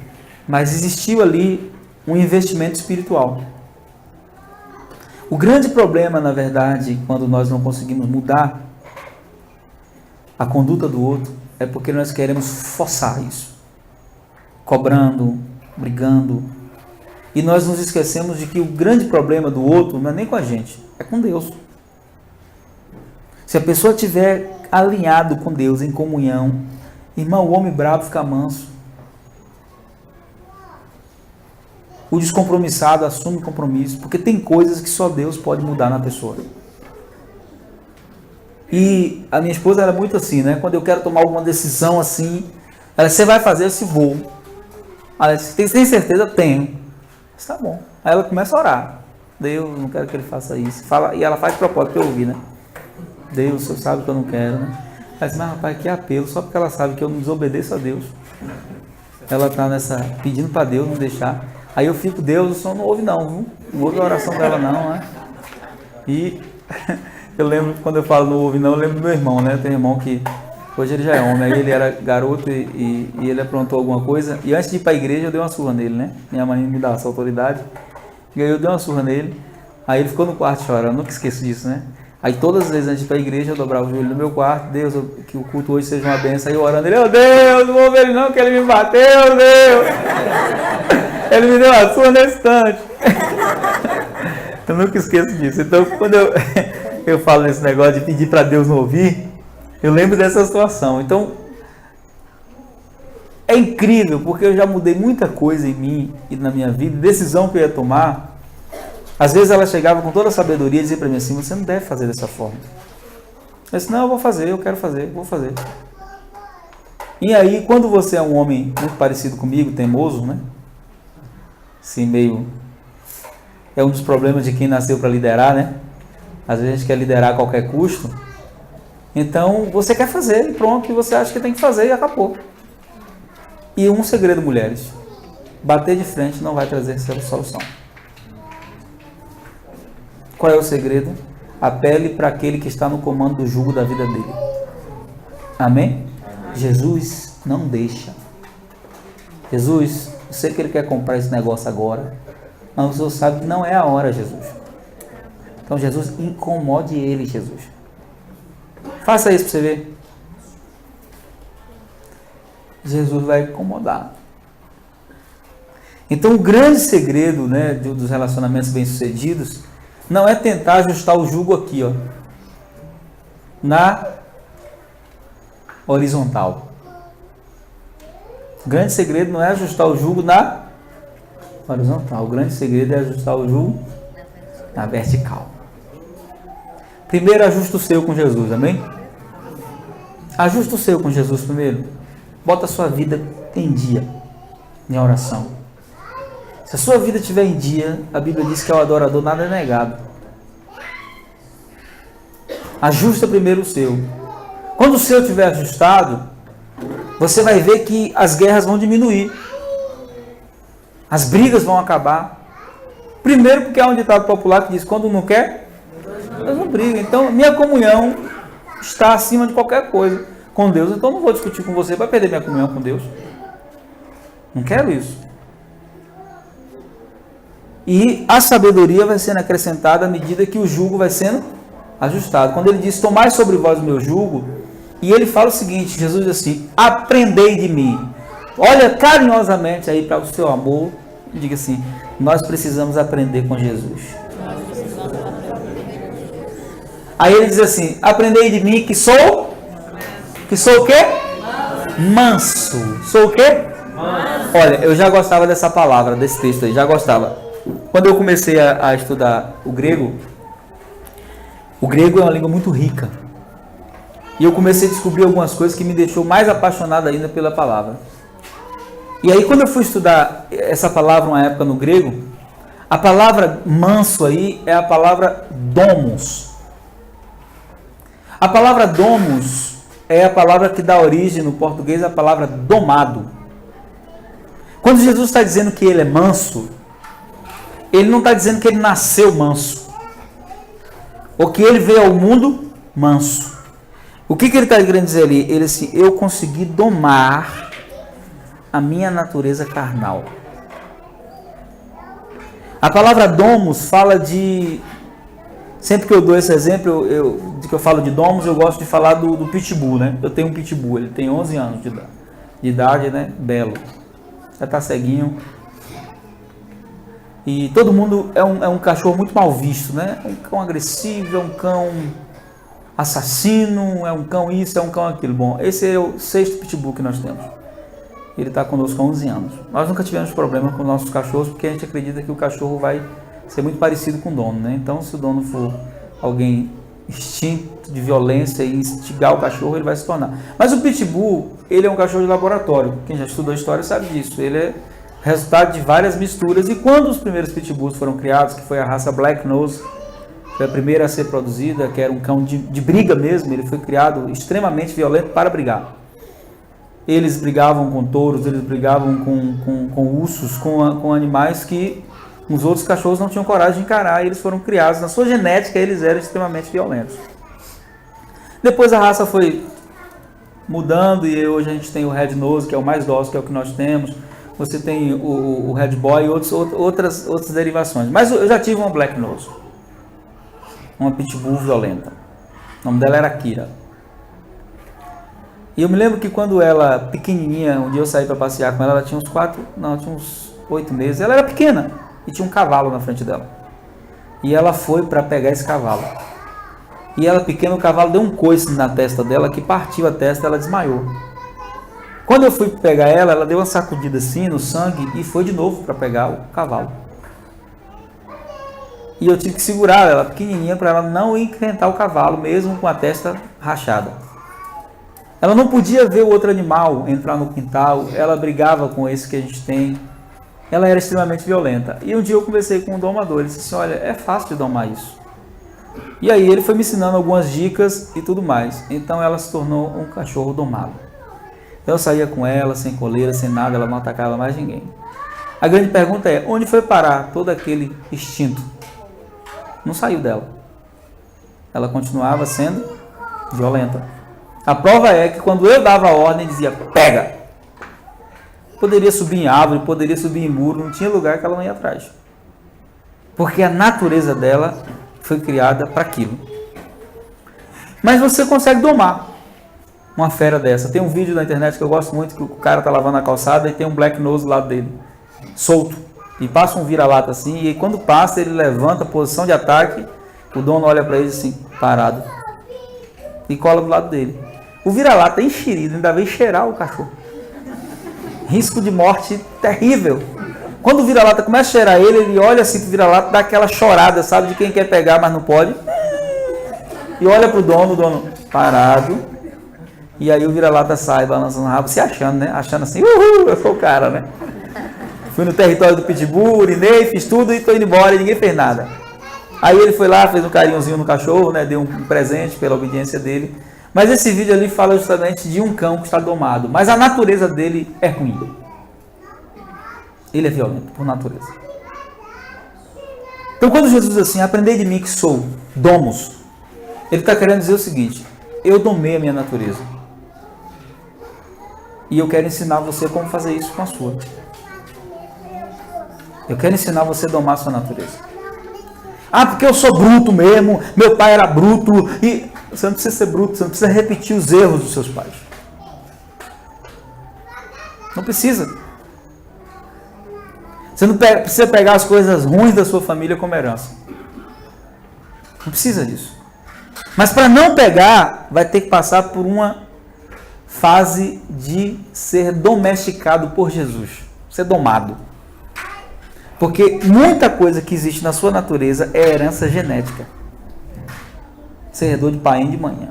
Mas existiu ali um investimento espiritual. O grande problema, na verdade, quando nós não conseguimos mudar a conduta do outro, é porque nós queremos forçar isso. Cobrando, brigando. E nós nos esquecemos de que o grande problema do outro não é nem com a gente, é com Deus. Se a pessoa estiver alinhado com Deus, em comunhão, irmão, o homem bravo fica manso. O descompromissado assume compromisso, porque tem coisas que só Deus pode mudar na pessoa. E a minha esposa era muito assim, né? Quando eu quero tomar alguma decisão assim, ela disse, você vai fazer? Eu disse, vou. Ela disse, tem certeza? Tenho. Disse, tá bom. Aí ela começa a orar. Deus, não quero que ele faça isso. Fala, e ela faz propósito para eu ouvir, né? Deus, o Senhor sabe que eu não quero, né? Ela disse, mas rapaz, que apelo, só porque ela sabe que eu não desobedeço a Deus. Ela está pedindo para Deus não deixar. Aí eu fico, Deus, o Senhor não ouve não, viu? Não ouve a oração dela não, né? E eu lembro, quando eu falo não ouve não, eu lembro do meu irmão, né? Tem um irmão que, hoje ele já é homem, aí ele era garoto e ele aprontou alguma coisa. E antes de ir para a igreja eu dei uma surra nele, né? Minha mãe me dá essa autoridade. E aí eu dei uma surra nele. Aí ele ficou no quarto chorando, nunca esqueço disso, né? Aí todas as vezes antes de ir para a igreja eu dobrava o joelho no meu quarto, Deus, que o culto hoje seja uma bênção. Aí eu orando, ele, Deus, não vou ver ele não, que ele me bateu, Deus. Ele me deu uma surra nesse instante. Eu nunca esqueço disso. Então quando eu falo nesse negócio de pedir para Deus não ouvir, eu lembro dessa situação. Então é incrível, porque eu já mudei muita coisa em mim e na minha vida, decisão que eu ia tomar. Às vezes ela chegava com toda a sabedoria e dizia para mim assim, você não deve fazer dessa forma. Eu disse, não, eu vou fazer, eu quero fazer, vou fazer. E aí, quando você é um homem muito parecido comigo, teimoso, né? Assim, meio... É um dos problemas de quem nasceu para liderar, né? Às vezes a gente quer liderar a qualquer custo. Então, você quer fazer e pronto, e você acha que tem que fazer e acabou. E um segredo, mulheres. Bater de frente não vai trazer solução. Qual é o segredo? Apele para aquele que está no comando do jugo da vida dele. Amém? Jesus não deixa. Jesus, eu sei que ele quer comprar esse negócio agora, mas o Senhor sabe que não é a hora, Jesus. Então, Jesus, incomode ele, Jesus. Faça isso para você ver. Jesus vai incomodar. Então, o grande segredo, né, dos relacionamentos bem-sucedidos não é tentar ajustar o jugo aqui, ó, na horizontal. O grande segredo não é ajustar o jugo na horizontal. O grande segredo é ajustar o jugo na vertical. Primeiro, ajusta o seu com Jesus, amém? Ajusta o seu com Jesus primeiro. Bota a sua vida em dia, em oração. Se a sua vida estiver em dia, a Bíblia diz que ao adorador nada é negado. Ajusta primeiro o seu. Quando o seu estiver ajustado, você vai ver que as guerras vão diminuir. As brigas vão acabar. Primeiro porque há um ditado popular que diz, quando não quer, Deus não briga. Então, minha comunhão está acima de qualquer coisa com Deus. Então, não vou discutir com você para perder minha comunhão com Deus. Não quero isso. E a sabedoria vai sendo acrescentada à medida que o jugo vai sendo ajustado. Quando ele diz, tomai sobre vós o meu jugo, e ele fala o seguinte, Jesus diz assim, aprendei de mim. Olha carinhosamente aí para o seu amor e diga assim, nós precisamos aprender com Jesus. Aí ele diz assim, aprendei de mim que sou o quê? Manso. Sou o quê? Manso. Olha, eu já gostava dessa palavra, desse texto aí, já gostava. Quando eu comecei a estudar o grego é uma língua muito rica. E eu comecei a descobrir algumas coisas que me deixou mais apaixonado ainda pela palavra. E aí quando eu fui estudar essa palavra uma época no grego, a palavra manso aí é a palavra domos. A palavra domos é a palavra que dá origem no português à palavra domado. Quando Jesus está dizendo que ele é manso, ele não está dizendo que ele nasceu manso, ou que ele veio ao mundo manso. O que ele está querendo dizer ali? Ele assim, eu consegui domar a minha natureza carnal. A palavra domos fala de... Sempre que eu dou esse exemplo, de que eu falo de domos, eu gosto de falar do pitbull, né? Eu tenho um pitbull, ele tem 11 anos de idade, né? Belo. Já está ceguinho. E todo mundo é um cachorro muito mal visto, né? É um cão agressivo, é um cão assassino, é um cão isso, é um cão aquilo. Bom, esse é o 6º pitbull que nós temos. Ele está conosco há 11 anos. Nós nunca tivemos problema com nossos cachorros, porque a gente acredita que o cachorro vai ser muito parecido com o dono, né? Então, se o dono for alguém instinto de violência e instigar o cachorro, ele vai se tornar. Mas o pitbull, ele é um cachorro de laboratório. Quem já estudou história sabe disso. Ele é resultado de várias misturas. E quando os primeiros pitbulls foram criados, que foi a raça Black Nose, foi a primeira a ser produzida, que era um cão de briga mesmo, ele foi criado extremamente violento para brigar. Eles brigavam com touros, eles brigavam com ursos, com animais que os outros cachorros não tinham coragem de encarar, e eles foram criados, na sua genética, eles eram extremamente violentos. Depois a raça foi mudando, e hoje a gente tem o Red Nose, que é o mais dócil, que é o que nós temos. Você tem o Red Boy e outras derivações. Mas eu já tive uma Black Nose, uma pitbull violenta. O nome dela era Kira. E eu me lembro que quando ela, pequenininha, um dia eu saí para passear com ela, ela tinha uns 8 meses. Ela era pequena e tinha um cavalo na frente dela. E ela foi para pegar esse cavalo. E ela pequena, o cavalo deu um coice na testa dela, que partiu a testa, ela desmaiou. Quando eu fui pegar ela, ela deu uma sacudida assim no sangue e foi de novo para pegar o cavalo. E eu tive que segurar ela pequenininha para ela não enfrentar o cavalo, mesmo com a testa rachada. Ela não podia ver o outro animal entrar no quintal, ela brigava com esse que a gente tem. Ela era extremamente violenta. E um dia eu conversei com um domador, ele disse assim, olha, é fácil de domar isso. E aí ele foi me ensinando algumas dicas e tudo mais. Então ela se tornou um cachorro domado. Eu saía com ela, sem coleira, sem nada, ela não atacava mais ninguém. A grande pergunta é, onde foi parar todo aquele instinto? Não saiu dela. Ela continuava sendo violenta. A prova é que quando eu dava a ordem, dizia, pega! Poderia subir em árvore, poderia subir em muro, não tinha lugar que ela não ia atrás. Porque a natureza dela foi criada para aquilo. Mas você consegue domar uma fera dessa. Tem um vídeo na internet que eu gosto muito, que o cara tá lavando a calçada e tem um Black Nose do lado dele, solto. E passa um vira-lata assim, e quando passa ele levanta a posição de ataque, o dono olha para ele assim, parado. E cola do lado dele. O vira-lata é enxerido, ainda vem cheirar o cachorro. Risco de morte terrível. Quando o vira-lata começa a cheirar ele, ele olha assim pro vira-lata, dá aquela chorada, sabe, de quem quer pegar, mas não pode. E olha pro dono, o dono parado. E aí o vira-lata sai balançando o rabo, se achando, né? Achando assim, uhul, eu sou o cara, né? Fui no território do Pitbull, urinei, fiz tudo e tô indo embora e ninguém fez nada. Aí ele foi lá, fez um carinhozinho no cachorro, né? Deu um presente pela obediência dele. Mas esse vídeo ali fala justamente de um cão que está domado. Mas a natureza dele é ruim. Ele é violento, por natureza. Então quando Jesus diz assim, aprendei de mim que sou domos, ele está querendo dizer o seguinte, eu domei a minha natureza. E eu quero ensinar você como fazer isso com a sua. Eu quero ensinar você a domar a sua natureza. Ah, porque eu sou bruto mesmo, meu pai era bruto. E você não precisa ser bruto, você não precisa repetir os erros dos seus pais. Não precisa. Você não precisa pegar as coisas ruins da sua família como herança. Não precisa disso. Mas para não pegar, vai ter que passar por uma fase de ser domesticado por Jesus. Ser domado. Porque muita coisa que existe na sua natureza é herança genética. Você herdou de pai e de manhã.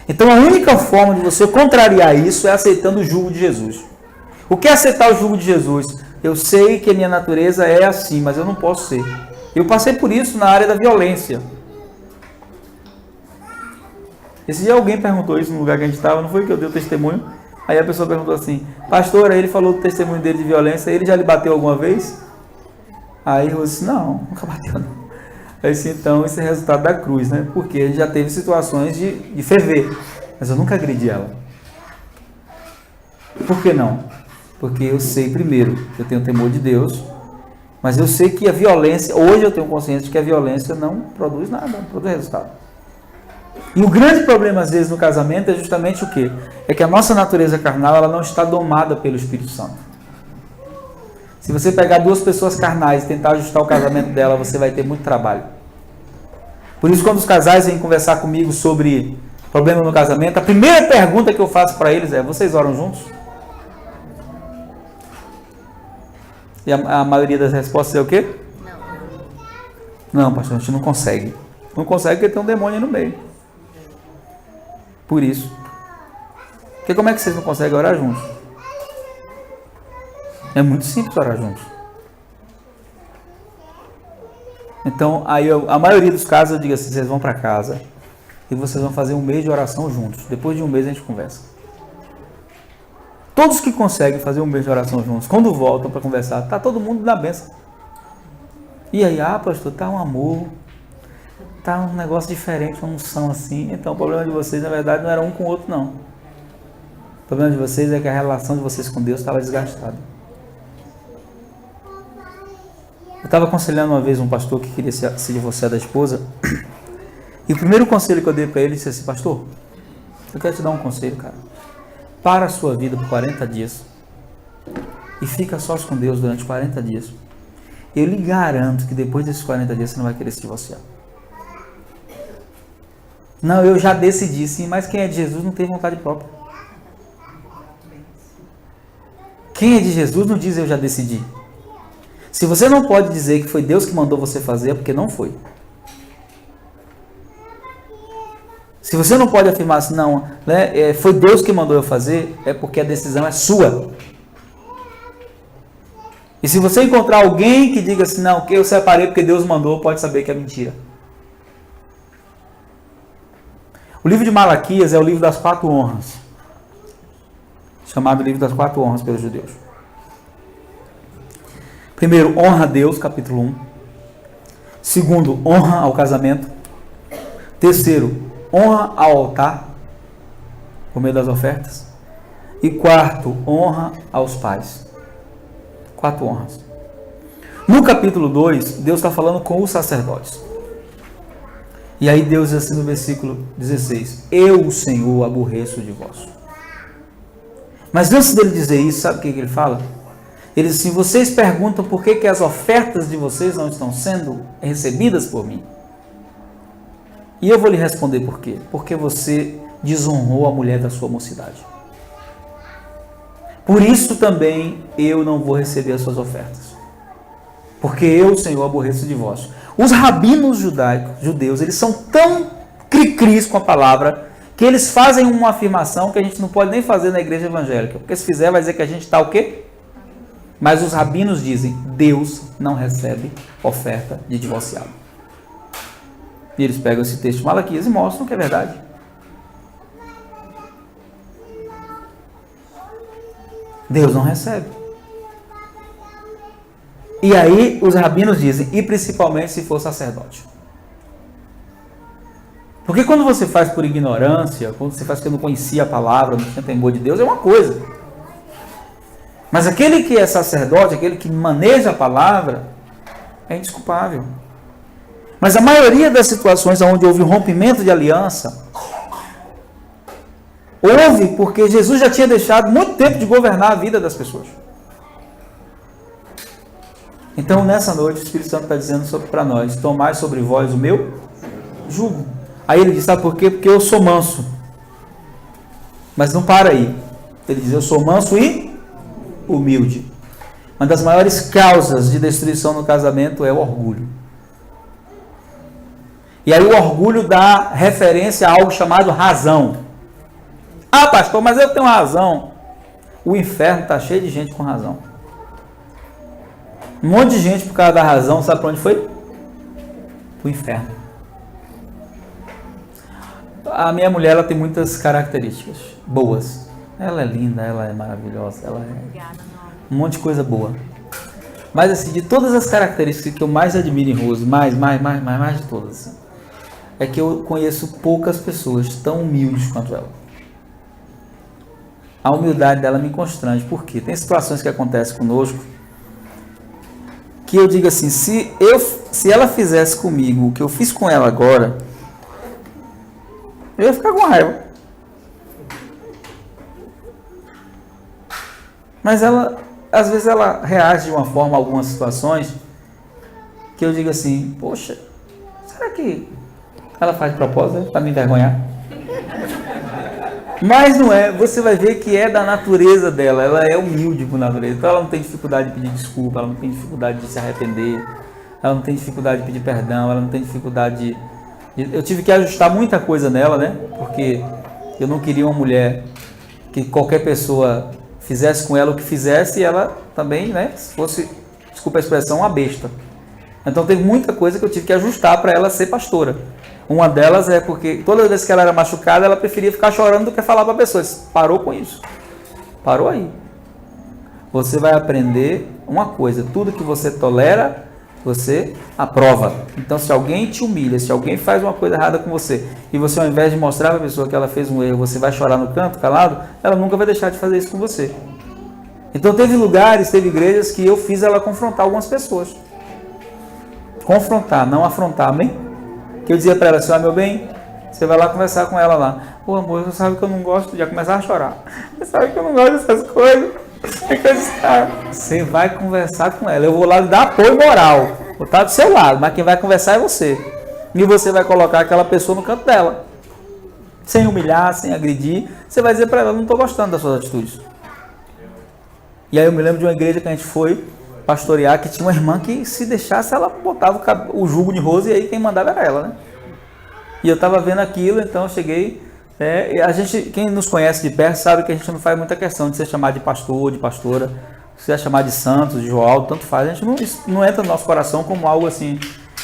Então a única forma de você contrariar isso é aceitando o jugo de Jesus. O que é aceitar o jugo de Jesus? Eu sei que a minha natureza é assim, mas eu não posso ser. Eu passei por isso na área da violência. Esse dia alguém perguntou isso no lugar que a gente estava, não foi que eu dei o testemunho? Aí a pessoa perguntou assim, pastor, aí ele falou do testemunho dele de violência, ele já lhe bateu alguma vez? Aí eu disse, não, nunca bateu não. Aí disse, então isso é resultado da cruz, né? Porque ele já teve situações de ferver, mas eu nunca agredi ela. Por que não? Porque eu sei primeiro, eu tenho temor de Deus, mas eu sei que a violência, hoje eu tenho consciência de que a violência não produz nada, não produz resultado. E o grande problema, às vezes, no casamento é justamente o quê? É que a nossa natureza carnal ela não está domada pelo Espírito Santo. Se você pegar duas pessoas carnais e tentar ajustar o casamento dela, você vai ter muito trabalho. Por isso, quando os casais vêm conversar comigo sobre problema no casamento, a primeira pergunta que eu faço para eles é, vocês oram juntos? E a maioria das respostas é o quê? Não, pastor, a gente não consegue. Não consegue porque tem um demônio no meio. Por isso. Porque como é que vocês não conseguem orar juntos? É muito simples orar juntos. Então, aí a maioria dos casos eu digo assim, vocês vão para casa e vocês vão fazer um mês de oração juntos. Depois de um mês a gente conversa. Todos que conseguem fazer um mês de oração juntos, quando voltam para conversar, tá todo mundo na bênção. E aí, pastor, tá um amor. Tá um negócio diferente, uma unção assim. Então o problema de vocês, na verdade, não era um com o outro, não. O problema de vocês é que a relação de vocês com Deus estava desgastada. Eu estava aconselhando uma vez um pastor que queria se divorciar da esposa. E o primeiro conselho que eu dei para ele disse assim, pastor, eu quero te dar um conselho, cara. Para a sua vida por 40 dias. E fica sós com Deus durante 40 dias. Eu lhe garanto que depois desses 40 dias você não vai querer se divorciar. Não, eu já decidi sim, mas quem é de Jesus não tem vontade própria. Quem é de Jesus não diz eu já decidi. Se você não pode dizer que foi Deus que mandou você fazer, é porque não foi. Se você não pode afirmar assim, não, né, foi Deus que mandou eu fazer, é porque a decisão é sua. E se você encontrar alguém que diga assim, não, que eu separei porque Deus mandou, pode saber que é mentira. O livro de Malaquias é o livro das 4 honras. Chamado livro das 4 honras pelos judeus. Primeiro, honra a Deus, capítulo 1. Segundo, honra ao casamento. Terceiro, honra ao altar, por meio das ofertas. E quarto, honra aos pais. 4 honras. No capítulo 2, Deus está falando com os sacerdotes. E aí Deus diz assim no versículo 16, eu, o Senhor, aborreço de vós. Mas antes dele dizer isso, sabe o que ele fala? Ele diz assim, vocês perguntam por que as ofertas de vocês não estão sendo recebidas por mim. E eu vou lhe responder por quê. Porque você desonrou a mulher da sua mocidade. Por isso também eu não vou receber as suas ofertas. Porque eu, Senhor, aborreço de vós. Os rabinos judeus, eles são tão cri-cris com a palavra, que eles fazem uma afirmação que a gente não pode nem fazer na igreja evangélica. Porque se fizer, vai dizer que a gente está o quê? Mas os rabinos dizem, Deus não recebe oferta de divorciado. E eles pegam esse texto de Malaquias e mostram que é verdade. Deus não recebe. E aí os rabinos dizem, e principalmente se for sacerdote. Porque quando você faz por ignorância, quando você faz porque não conhecia a palavra, não tinha temor de Deus, é uma coisa. Mas aquele que é sacerdote, aquele que maneja a palavra, é indesculpável. Mas a maioria das situações onde houve rompimento de aliança, houve porque Jesus já tinha deixado muito tempo de governar a vida das pessoas. Então, nessa noite, o Espírito Santo está dizendo para nós, tomai sobre vós o meu jugo. Aí ele diz, sabe por quê? Porque eu sou manso. Mas não para aí. Ele diz, eu sou manso e humilde. Uma das maiores causas de destruição no casamento é o orgulho. E aí o orgulho dá referência a algo chamado razão. Ah, pastor, mas eu tenho razão. O inferno está cheio de gente com razão. Um monte de gente por causa da razão, sabe para onde foi? Para o inferno. A minha mulher, ela tem muitas características boas. Ela é linda, ela é maravilhosa, ela é um monte de coisa boa. Mas assim, de todas as características que eu mais admiro em Rose, mais de todas, assim, é que eu conheço poucas pessoas tão humildes quanto ela. A humildade dela me constrange. Por quê? Tem situações que acontecem conosco que eu digo assim, se ela fizesse comigo o que eu fiz com ela agora, eu ia ficar com raiva. Mas ela, às vezes ela reage de uma forma a algumas situações que eu digo assim, poxa, será que ela faz de propósito para me envergonhar? Mas não é, você vai ver que é da natureza dela, ela é humilde por natureza, então ela não tem dificuldade de pedir desculpa, ela não tem dificuldade de se arrepender, ela não tem dificuldade de pedir perdão, ela não tem dificuldade de... Eu tive que ajustar muita coisa nela, né? Porque eu não queria uma mulher que qualquer pessoa fizesse com ela o que fizesse e ela também, né, fosse, desculpa a expressão, uma besta. Então teve muita coisa que eu tive que ajustar para ela ser pastora. Uma delas é porque toda vez que ela era machucada, ela preferia ficar chorando do que falar para pessoas. Parou com isso. Parou aí. Você vai aprender uma coisa, tudo que você tolera, você aprova. Então se alguém te humilha, se alguém faz uma coisa errada com você, e você ao invés de mostrar para a pessoa que ela fez um erro, você vai chorar no canto, calado, ela nunca vai deixar de fazer isso com você. Então teve lugares, teve igrejas que eu fiz ela confrontar algumas pessoas. Confrontar, não afrontar, amém? Que eu dizia para ela assim, meu bem, você vai lá conversar com ela lá. Pô, amor, você sabe que eu não gosto, já começar a chorar. Você sabe que eu não gosto dessas coisas. Você vai conversar com ela. Eu vou lá lhe dar apoio moral. Vou estar do seu lado, mas quem vai conversar é você. E você vai colocar aquela pessoa no canto dela. Sem humilhar, sem agredir. Você vai dizer para ela, não estou gostando das suas atitudes. E aí eu me lembro de uma igreja que a gente foi pastorear, que tinha uma irmã que se deixasse, ela botava o jugo de Rose e aí quem mandava era ela, né? E eu estava vendo aquilo, então eu cheguei, a gente, quem nos conhece de perto sabe que a gente não faz muita questão de ser chamado de pastor, de pastora, se é chamado de santos, de João, tanto faz, a gente não entra no nosso coração como algo assim.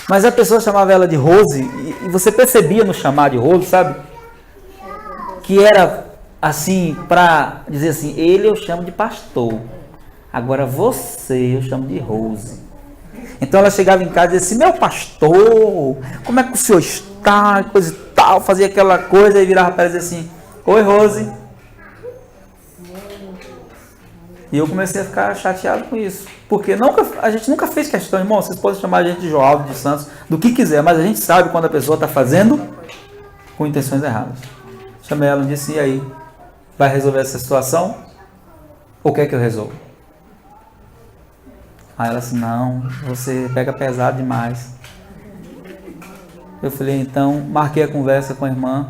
Mas a pessoa chamava ela de Rose, e você percebia no chamar de Rose, sabe? Que era assim, para dizer assim, ele eu chamo de pastor. Agora você eu chamo de Rose. Então ela chegava em casa e dizia assim, meu pastor, como é que o senhor está? Coisa e tal, fazia aquela coisa e virava para ela e dizia assim, oi Rose. E eu comecei a ficar chateado com isso. Porque a gente nunca fez questão, irmão, vocês podem chamar a gente de João, de Santos, do que quiser, mas a gente sabe quando a pessoa está fazendo com intenções erradas. Chamei ela e disse, e aí, vai resolver essa situação? Ou quer que eu resolva? Aí ela assim, não, você pega pesado demais. Eu falei, então, marquei a conversa com a irmã,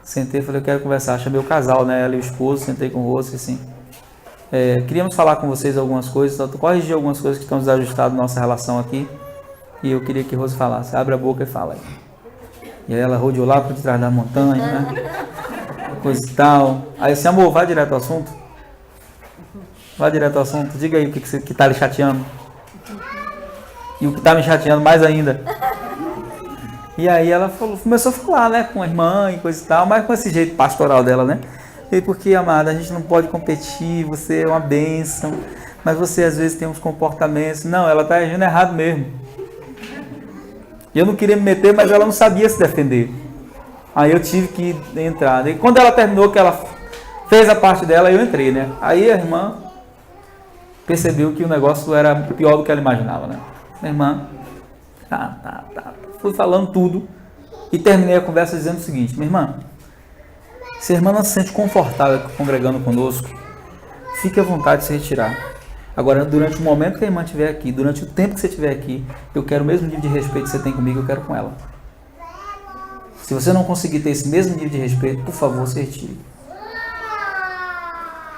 sentei, falei, eu quero conversar. Chamei o casal, né, ela e o esposo, sentei com o rosto, assim. Queríamos falar com vocês algumas coisas, corrigir algumas coisas que estão desajustadas na nossa relação aqui. E eu queria que Rose falasse. Abre a boca e fala aí. E aí ela rodeou lá por detrás da montanha, né? Coisa e tal. Aí assim, amor, vai direto ao assunto. Vai direto ao assunto. Diga aí o que tá lhe chateando. E o que tá me chateando mais ainda. E aí ela começou a falar, né? Com a irmã e coisa e tal. Mas com esse jeito pastoral dela, né? E porque, amada, a gente não pode competir. Você é uma bênção. Mas você às vezes tem uns comportamentos. Não, ela tá agindo errado mesmo. E eu não queria me meter, mas ela não sabia se defender. Aí eu tive que entrar. E quando ela terminou, que ela fez a parte dela, eu entrei, né? Aí a irmã percebeu que o negócio era pior do que ela imaginava, né? Minha irmã, tá. Fui falando tudo e terminei a conversa dizendo o seguinte: minha irmã, se a irmã não se sente confortável congregando conosco, fique à vontade de se retirar. Agora, durante o momento que a irmã estiver aqui, durante o tempo que você estiver aqui, eu quero o mesmo nível de respeito que você tem comigo, eu quero com ela. Se você não conseguir ter esse mesmo nível de respeito, por favor, se retire.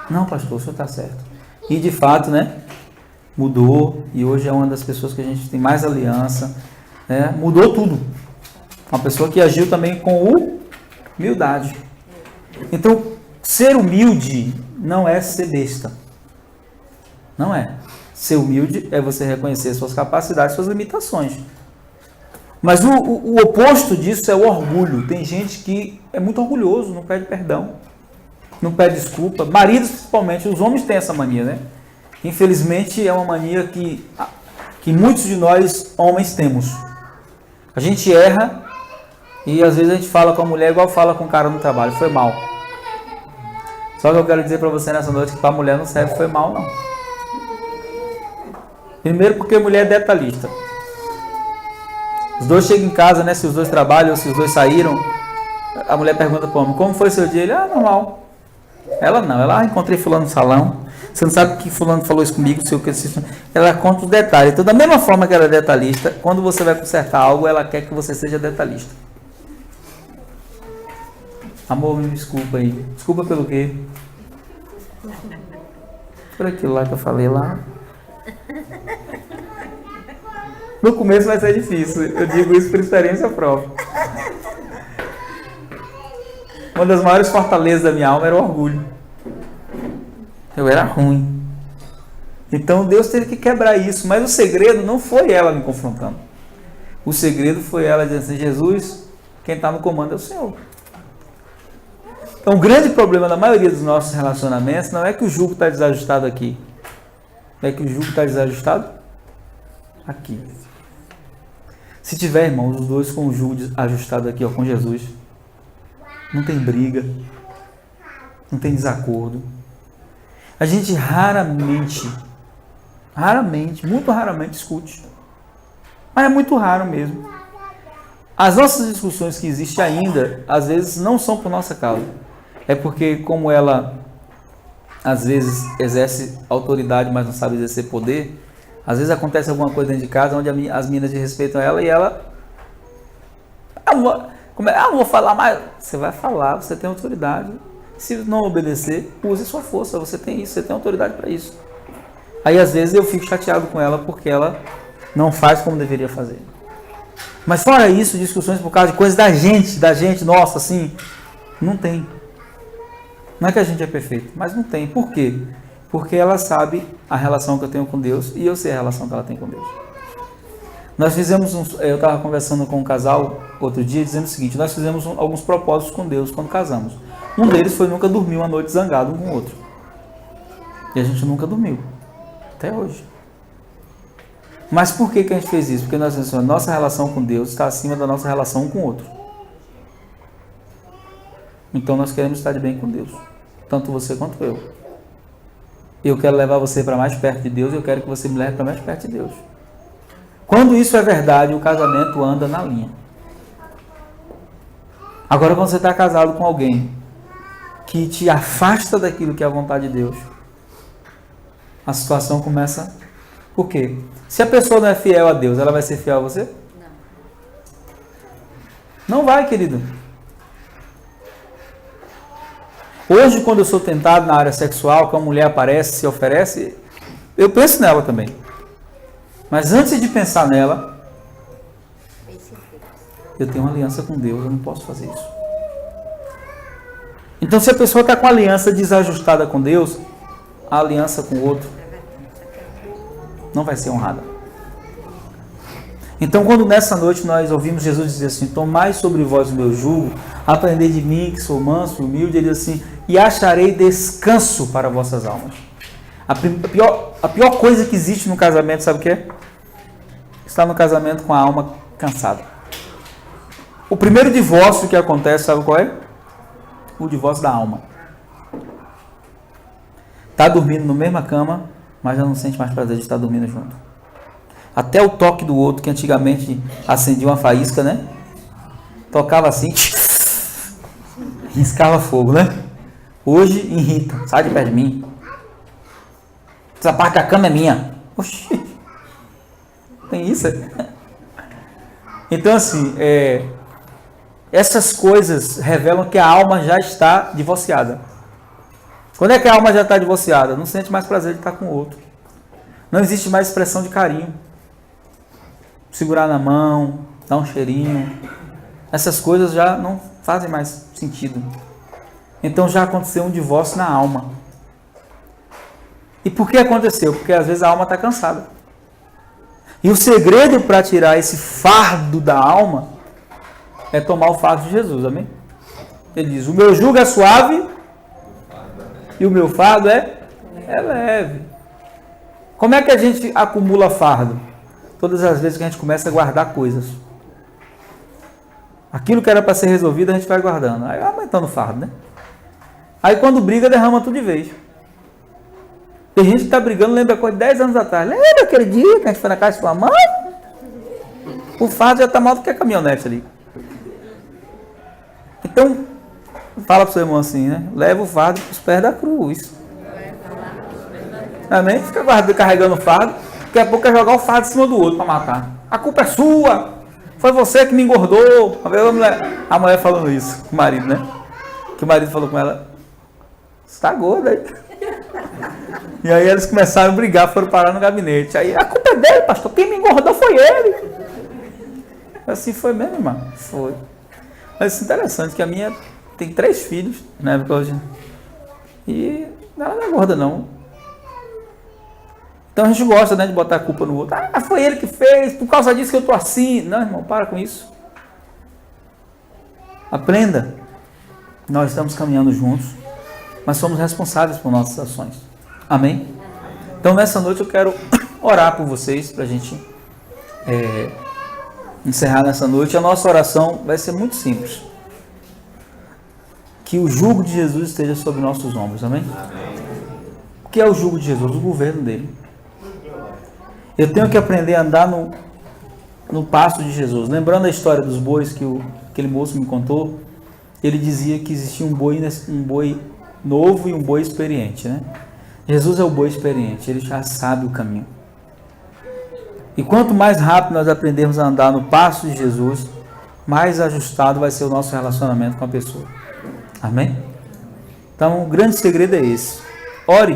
Não, pastor, o senhor está certo. E de fato, né, mudou, e hoje é uma das pessoas que a gente tem mais aliança, né, mudou tudo. Uma pessoa que agiu também com humildade. Então, ser humilde não é ser besta. Não é. Ser humilde é você reconhecer suas capacidades, suas limitações. Mas o oposto disso é o orgulho. Tem gente que é muito orgulhoso, não pede perdão, não pede desculpa. Maridos, principalmente, os homens têm essa mania, né? Infelizmente, é uma mania que muitos de nós, homens, temos. A gente erra e às vezes a gente fala com a mulher igual fala com o cara no trabalho. Foi mal. Só que eu quero dizer para você nessa noite que para a mulher não serve foi mal, não. Primeiro porque a mulher é detalhista. Os dois chegam em casa, né? Se os dois trabalham ou se os dois saíram, a mulher pergunta para o homem: como foi seu dia? Ele: normal. Ela não. Ela: encontrei fulano no salão. Você não sabe que fulano falou isso comigo, sei o que. Ela conta os detalhes. Então, da mesma forma que ela é detalhista, quando você vai consertar algo, ela quer que você seja detalhista. Amor, me desculpa aí. Desculpa pelo quê? Por aquilo lá que eu falei lá. No começo vai ser difícil, eu digo isso por experiência própria. Uma das maiores fortalezas da minha alma era o orgulho. Eu era ruim. Então Deus teve que quebrar isso, mas o segredo não foi ela me confrontando. O segredo foi ela dizendo assim: Jesus, quem está no comando é o Senhor. Então o grande problema da maioria dos nossos relacionamentos não é que o jugo está desajustado aqui. É que o jugo está desajustado aqui. Se tiver, irmãos, os dois com o jugo ajustado aqui, ó, com Jesus, não tem briga, não tem desacordo. A gente raramente, muito raramente discute. Mas é muito raro mesmo. As nossas discussões que existem ainda, às vezes, não são por nossa causa. É porque, como ela, às vezes, exerce autoridade, mas não sabe exercer poder, às vezes acontece alguma coisa dentro de casa onde as meninas desrespeitam ela e ela... não vou falar mais. Você vai falar, você tem autoridade. Se não obedecer, use sua força. Você tem isso, você tem autoridade para isso. Aí, às vezes, eu fico chateado com ela porque ela não faz como deveria fazer. Mas fora isso, discussões por causa de coisas da gente, nossa, assim, não tem. Não é que a gente é perfeito, mas não tem. Por quê? Porque ela sabe a relação que eu tenho com Deus e eu sei a relação que ela tem com Deus. Nós fizemos, eu estava conversando com um casal outro dia, dizendo o seguinte: nós fizemos alguns propósitos com Deus quando casamos. Um deles foi nunca dormir uma noite zangado um com o outro. E a gente nunca dormiu, até hoje. Mas por que a gente fez isso? Porque nós pensamos, nossa relação com Deus está acima da nossa relação um com o outro. Então nós queremos estar de bem com Deus, tanto você quanto eu. Eu quero levar você para mais perto de Deus, eu quero que você me leve para mais perto de Deus. Quando isso é verdade, o casamento anda na linha. Agora, quando você está casado com alguém que te afasta daquilo que é a vontade de Deus, a situação começa... Por quê? Se a pessoa não é fiel a Deus, ela vai ser fiel a você? Não. Não vai, querido. Hoje, quando eu sou tentado na área sexual, que uma mulher aparece, se oferece, eu penso nela também. Mas antes de pensar nela, eu tenho uma aliança com Deus, eu não posso fazer isso. Então, se a pessoa está com a aliança desajustada com Deus, a aliança com o outro não vai ser honrada. Então, quando nessa noite nós ouvimos Jesus dizer assim: tomai sobre vós o meu jugo, aprendei de mim que sou manso e humilde, ele diz assim: e acharei descanso para vossas almas. A pior coisa que existe no casamento, sabe o que é? Estar no casamento com a alma cansada. O primeiro divórcio que acontece, sabe qual é? O divórcio da alma. Está dormindo na mesma cama, mas já não sente mais prazer de estar dormindo junto. Até o toque do outro, que antigamente acendia uma faísca, né? Tocava assim, riscava fogo, né? Hoje irrita, sai de perto de mim. Essa parte da cama é minha. Oxi, tem isso? Então assim, essas coisas revelam que a alma já está divorciada. Quando é que a alma já está divorciada? Não sente mais prazer de estar com o outro. Não existe mais expressão de carinho. Segurar na mão, dar um cheirinho. Essas coisas já não fazem mais sentido. Então já aconteceu um divórcio na alma. E por que aconteceu? Porque às vezes a alma está cansada. E o segredo para tirar esse fardo da alma é tomar o fardo de Jesus, amém? Ele diz: o meu jugo é suave e o meu fardo é leve. Como é que a gente acumula fardo? Todas as vezes que a gente começa a guardar coisas. Aquilo que era para ser resolvido, a gente vai guardando. Aí vai aumentando o fardo, né? Aí quando briga, derrama tudo de vez. Tem gente que está brigando, lembra coisa de 10 anos atrás. Lembra aquele dia que a gente foi na casa de sua mãe? O fardo já está mal do que a caminhonete ali. Então, fala para o seu irmão assim, né? Leva o fardo para os pés da cruz. Amém? Fica carregando o fardo. Daqui a pouco é jogar o fardo em cima do outro para matar. A culpa é sua. Foi você que me engordou. A mulher falando isso com o marido, né? Que o marido falou com ela: você está gorda aí. E aí eles começaram a brigar, foram parar no gabinete. Aí, a culpa é dele, pastor. Quem me engordou foi ele. Assim foi mesmo, irmão. Foi. Mas é interessante que a minha tem 3 filhos, né? Hoje. E ela não é gorda, não. Então a gente gosta, né, de botar a culpa no outro. Ah, foi ele que fez, por causa disso que eu estou assim. Não, irmão, para com isso. Aprenda. Nós estamos caminhando juntos, mas somos responsáveis por nossas ações. Amém? Então nessa noite eu quero orar por vocês, para a gente encerrar nessa noite. A nossa oração vai ser muito simples. Que o jugo de Jesus esteja sobre nossos ombros. Amém? O que é o jugo de Jesus? O governo dele. Eu tenho que aprender a andar no passo de Jesus. Lembrando a história dos bois que aquele moço me contou, ele dizia que existia um boi novo e um boi experiente, né? Jesus é o boi experiente, ele já sabe o caminho. E quanto mais rápido nós aprendermos a andar no passo de Jesus, mais ajustado vai ser o nosso relacionamento com a pessoa. Amém? Então o grande segredo é esse. Ore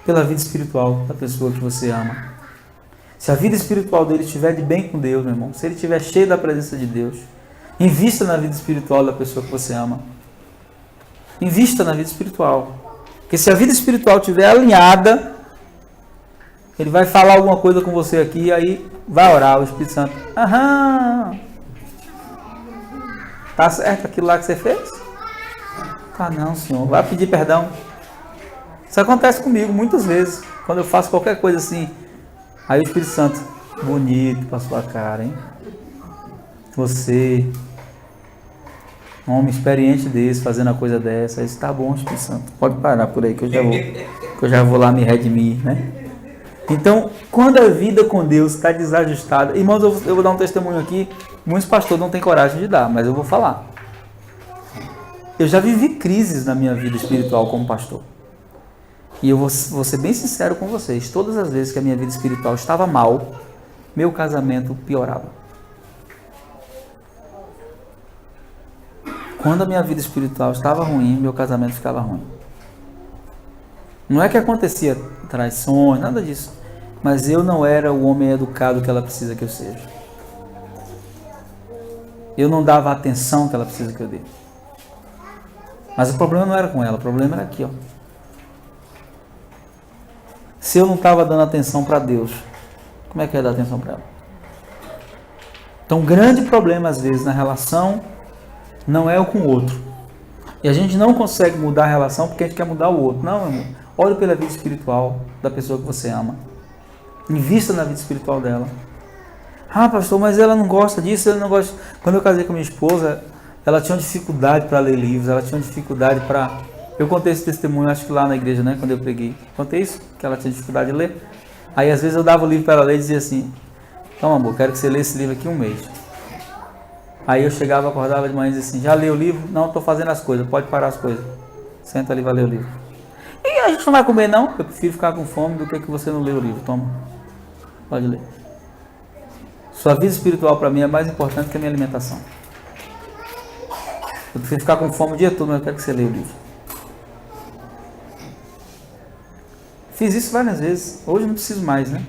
pela vida espiritual da pessoa que você ama. Se a vida espiritual dele estiver de bem com Deus, meu irmão, se ele estiver cheio da presença de Deus, invista na vida espiritual da pessoa que você ama. Invista na vida espiritual. Porque se a vida espiritual estiver alinhada, ele vai falar alguma coisa com você aqui, e aí vai orar o Espírito Santo. Aham. Tá certo aquilo lá que você fez? Tá não, Senhor. Vai pedir perdão. Isso acontece comigo muitas vezes. Quando eu faço qualquer coisa assim, aí o Espírito Santo, bonito pra sua cara, hein? Você, um homem experiente desse, fazendo a coisa dessa, isso tá bom, Espírito Santo. Pode parar por aí que eu já vou lá me redimir, né? Então, quando a vida com Deus está desajustada, irmãos, eu vou dar um testemunho aqui, muitos pastores não têm coragem de dar, mas eu vou falar. Eu já vivi crises na minha vida espiritual como pastor. E eu vou ser bem sincero com vocês, todas as vezes que a minha vida espiritual estava mal, meu casamento piorava. Quando a minha vida espiritual estava ruim, meu casamento ficava ruim. Não é que acontecia traições, nada disso. Mas eu não era o homem educado que ela precisa que eu seja. Eu não dava a atenção que ela precisa que eu dê. Mas o problema não era com ela, o problema era aqui, ó. Se eu não estava dando atenção para Deus, como é que eu ia dar atenção para ela? Então, o grande problema, às vezes, na relação, não é o com o outro. E a gente não consegue mudar a relação porque a gente quer mudar o outro. Não, meu irmão. Olhe pela vida espiritual da pessoa que você ama. Invista na vida espiritual dela. Ah, pastor, mas ela não gosta disso, ela não gosta. Quando eu casei com minha esposa, ela tinha uma dificuldade para ler livros, ela tinha uma dificuldade para... Eu contei esse testemunho, acho que lá na igreja, né, quando eu preguei. Contei isso, que ela tinha dificuldade de ler. Aí, às vezes, eu dava o livro para ela ler e dizia assim: toma, amor, quero que você leia esse livro aqui um mês. Aí eu chegava, acordava de manhã e dizia assim: já leu o livro? Não, estou fazendo as coisas, pode parar as coisas. Senta ali, vai ler o livro. E a gente não vai comer, não? Eu prefiro ficar com fome do que você não lê o livro. Toma, pode ler. Sua vida espiritual para mim é mais importante que a minha alimentação. Eu prefiro ficar com fome o dia todo, mas eu quero que você leia o livro. Fiz isso várias vezes. Hoje não preciso mais, né?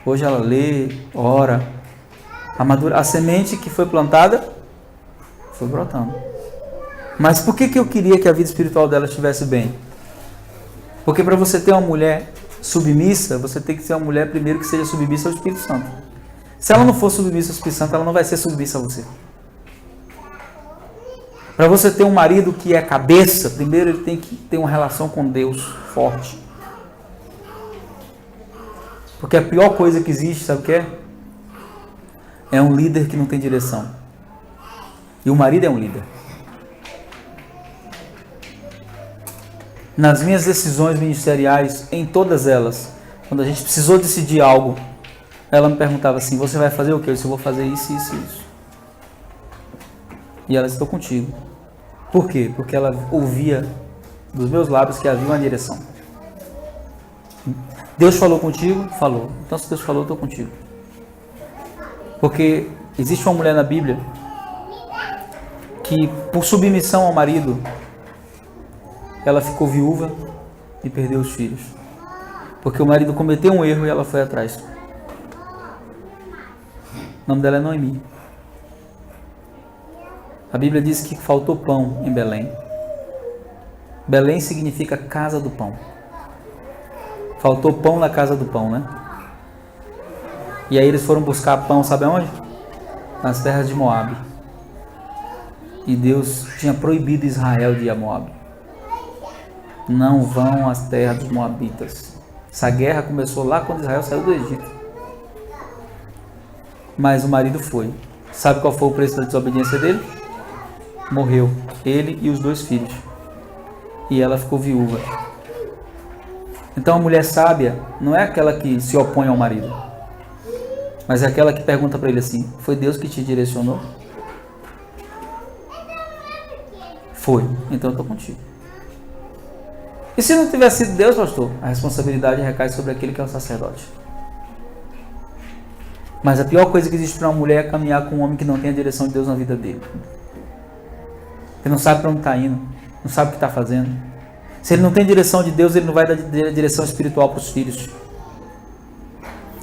Hoje ela lê, ora. A semente que foi plantada foi brotando. Mas por que eu queria que a vida espiritual dela estivesse bem? Porque para você ter uma mulher submissa, você tem que ser uma mulher primeiro que seja submissa ao Espírito Santo. Se ela não for submissa ao Espírito Santo, ela não vai ser submissa a você. Para você ter um marido que é cabeça, primeiro ele tem que ter uma relação com Deus forte. Porque a pior coisa que existe, sabe o que é? É um líder que não tem direção. E o marido é um líder. Nas minhas decisões ministeriais, em todas elas, quando a gente precisou decidir algo, ela me perguntava assim: você vai fazer o quê? Eu disse: eu vou fazer isso, isso e isso. E ela disse: estou contigo. Por quê? Porque ela ouvia dos meus lábios que havia uma direção. Deus falou contigo? Falou. Então se Deus falou, eu estou contigo. Porque existe uma mulher na Bíblia que, por submissão ao marido, ela ficou viúva e perdeu os filhos. Porque o marido cometeu um erro e ela foi atrás. O nome dela é Noemi. A Bíblia diz que faltou pão em Belém. Belém significa casa do pão. Faltou pão na casa do pão, né? E aí eles foram buscar pão, sabe aonde? Nas terras de Moabe. E Deus tinha proibido Israel de ir a Moabe. Não vão às terras dos moabitas. Essa guerra começou lá quando Israel saiu do Egito. Mas o marido foi. Sabe qual foi o preço da desobediência dele? Morreu. Ele e os 2 filhos. E ela ficou viúva. Então a mulher sábia não é aquela que se opõe ao marido, mas é aquela que pergunta para ele assim: foi Deus que te direcionou? Foi. Então eu estou contigo. E se não tivesse sido Deus, pastor? A responsabilidade recai sobre aquele que é o sacerdote. Mas a pior coisa que existe para uma mulher é caminhar com um homem que não tem a direção de Deus na vida dele. Ele não sabe para onde está indo, não sabe o que está fazendo. Se ele não tem direção de Deus, ele não vai dar direção espiritual para os filhos.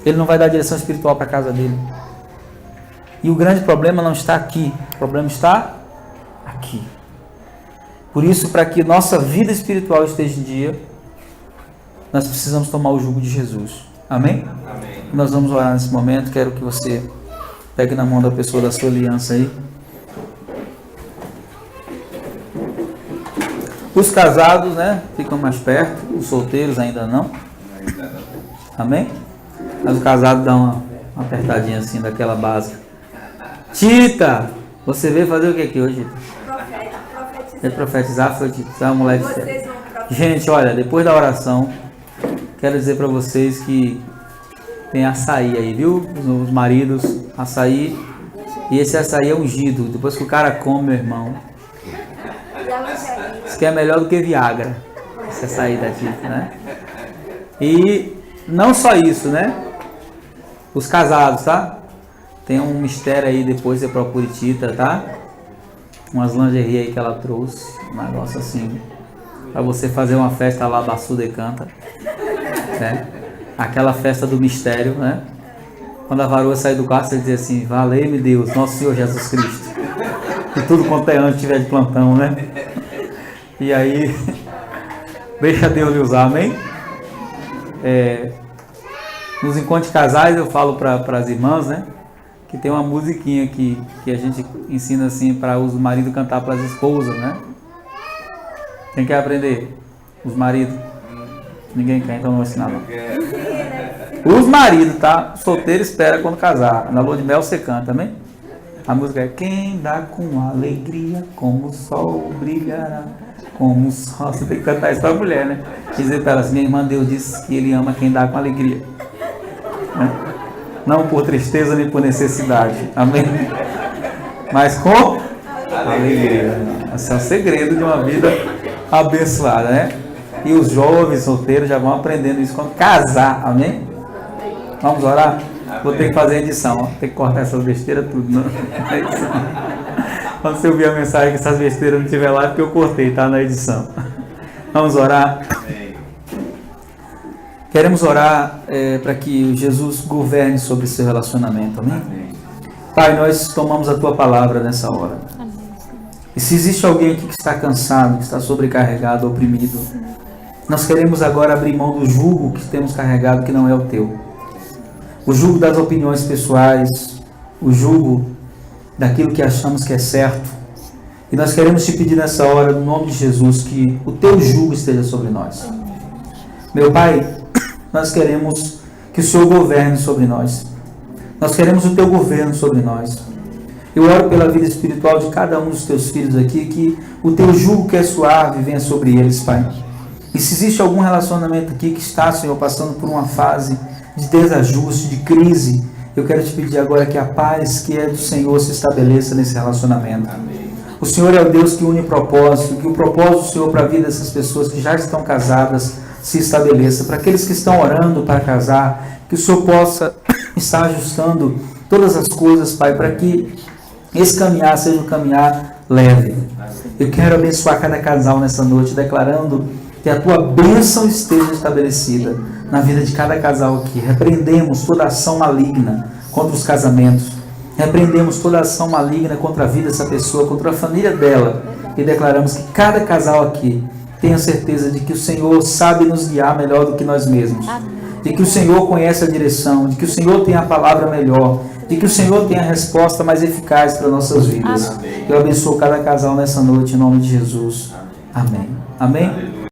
Ele não vai dar direção espiritual para a casa dele. E o grande problema não está aqui, o problema está aqui. Por isso, para que nossa vida espiritual esteja em dia, nós precisamos tomar o jugo de Jesus. Amém? Amém. Nós vamos orar nesse momento. Quero que você pegue na mão da pessoa da sua aliança aí. Os casados, né, ficam mais perto. Os solteiros ainda não. Amém? Mas o casado dá uma apertadinha assim, daquela básica. Tita, você veio fazer o que aqui hoje? Profetizar, foi Tita, moleque. Gente, olha, depois da oração, quero dizer para vocês que tem açaí aí, viu? Os maridos, açaí. E esse açaí é ungido. Depois que o cara come, meu irmão, isso que é melhor do que Viagra. Esse açaí da Tita, né? E não só isso, né? Os casados, tá? Tem um mistério aí, depois você procure Tita, tá? umas lingerie aí que ela trouxe, um negócio assim, para você fazer uma festa lá da Sudecanta, né? Aquela festa do mistério, né? Quando a varoa sair do quarto, você diz assim: valeu-me Deus, nosso Senhor Jesus Cristo, e tudo quanto é anjo tiver de plantão, né? E aí, deixa Deus lhe usar, amém? Nos encontros de casais eu falo para as irmãs, né? Que tem uma musiquinha que a gente ensina assim para os maridos cantar para as esposas, né? Quem quer aprender? Os maridos? Ninguém quer, então não vou ensinar não. Os maridos, tá? Solteiro espera quando casar. Na lua de mel você canta, amém? A música é: quem dá com alegria, como o sol brilhará, como o sol. Você tem que cantar isso para a mulher, né? Dizer para elas: minha irmã, Deus disse que Ele ama quem dá com alegria, né? Não por tristeza nem por necessidade, amém? Mas com alegria. Esse é o segredo de uma vida abençoada, né? E os jovens solteiros já vão aprendendo isso quando casar, amém? Vamos orar? Vou ter que fazer a edição, ó. Tem que cortar essas besteiras tudo, não? Quando você ouvir a mensagem que essas besteiras não estiver lá, é porque eu cortei, tá na edição. Vamos orar? Queremos orar para que Jesus governe sobre o seu relacionamento, amém? Pai, nós tomamos a Tua palavra nessa hora. E se existe alguém aqui que está cansado, que está sobrecarregado, oprimido, nós queremos agora abrir mão do jugo que temos carregado, que não é o Teu. O jugo das opiniões pessoais, o jugo daquilo que achamos que é certo. E nós queremos te pedir nessa hora, no nome de Jesus, que o Teu jugo esteja sobre nós. Meu Pai, nós queremos que o Senhor governe sobre nós. Nós queremos o Teu governo sobre nós. Eu oro pela vida espiritual de cada um dos Teus filhos aqui, que o Teu jugo que é suave venha sobre eles, Pai. E se existe algum relacionamento aqui que está, Senhor, passando por uma fase de desajuste, de crise, eu quero te pedir agora que a paz que é do Senhor se estabeleça nesse relacionamento. Amém. O Senhor é o Deus que une propósito, que o propósito do Senhor para a vida dessas pessoas que já estão casadas se estabeleça. Para aqueles que estão orando para casar, que o Senhor possa estar ajustando todas as coisas, Pai, para que esse caminhar seja um caminhar leve. Eu quero abençoar cada casal nessa noite, declarando que a Tua bênção esteja estabelecida na vida de cada casal aqui. Repreendemos toda ação maligna contra os casamentos. Repreendemos toda ação maligna contra a vida dessa pessoa, contra a família dela. E declaramos que cada casal aqui tenha certeza de que o Senhor sabe nos guiar melhor do que nós mesmos. De que o Senhor conhece a direção, de que o Senhor tem a palavra melhor, de que o Senhor tem a resposta mais eficaz para nossas vidas. Eu abençoo cada casal nessa noite em nome de Jesus. Amém. Amém?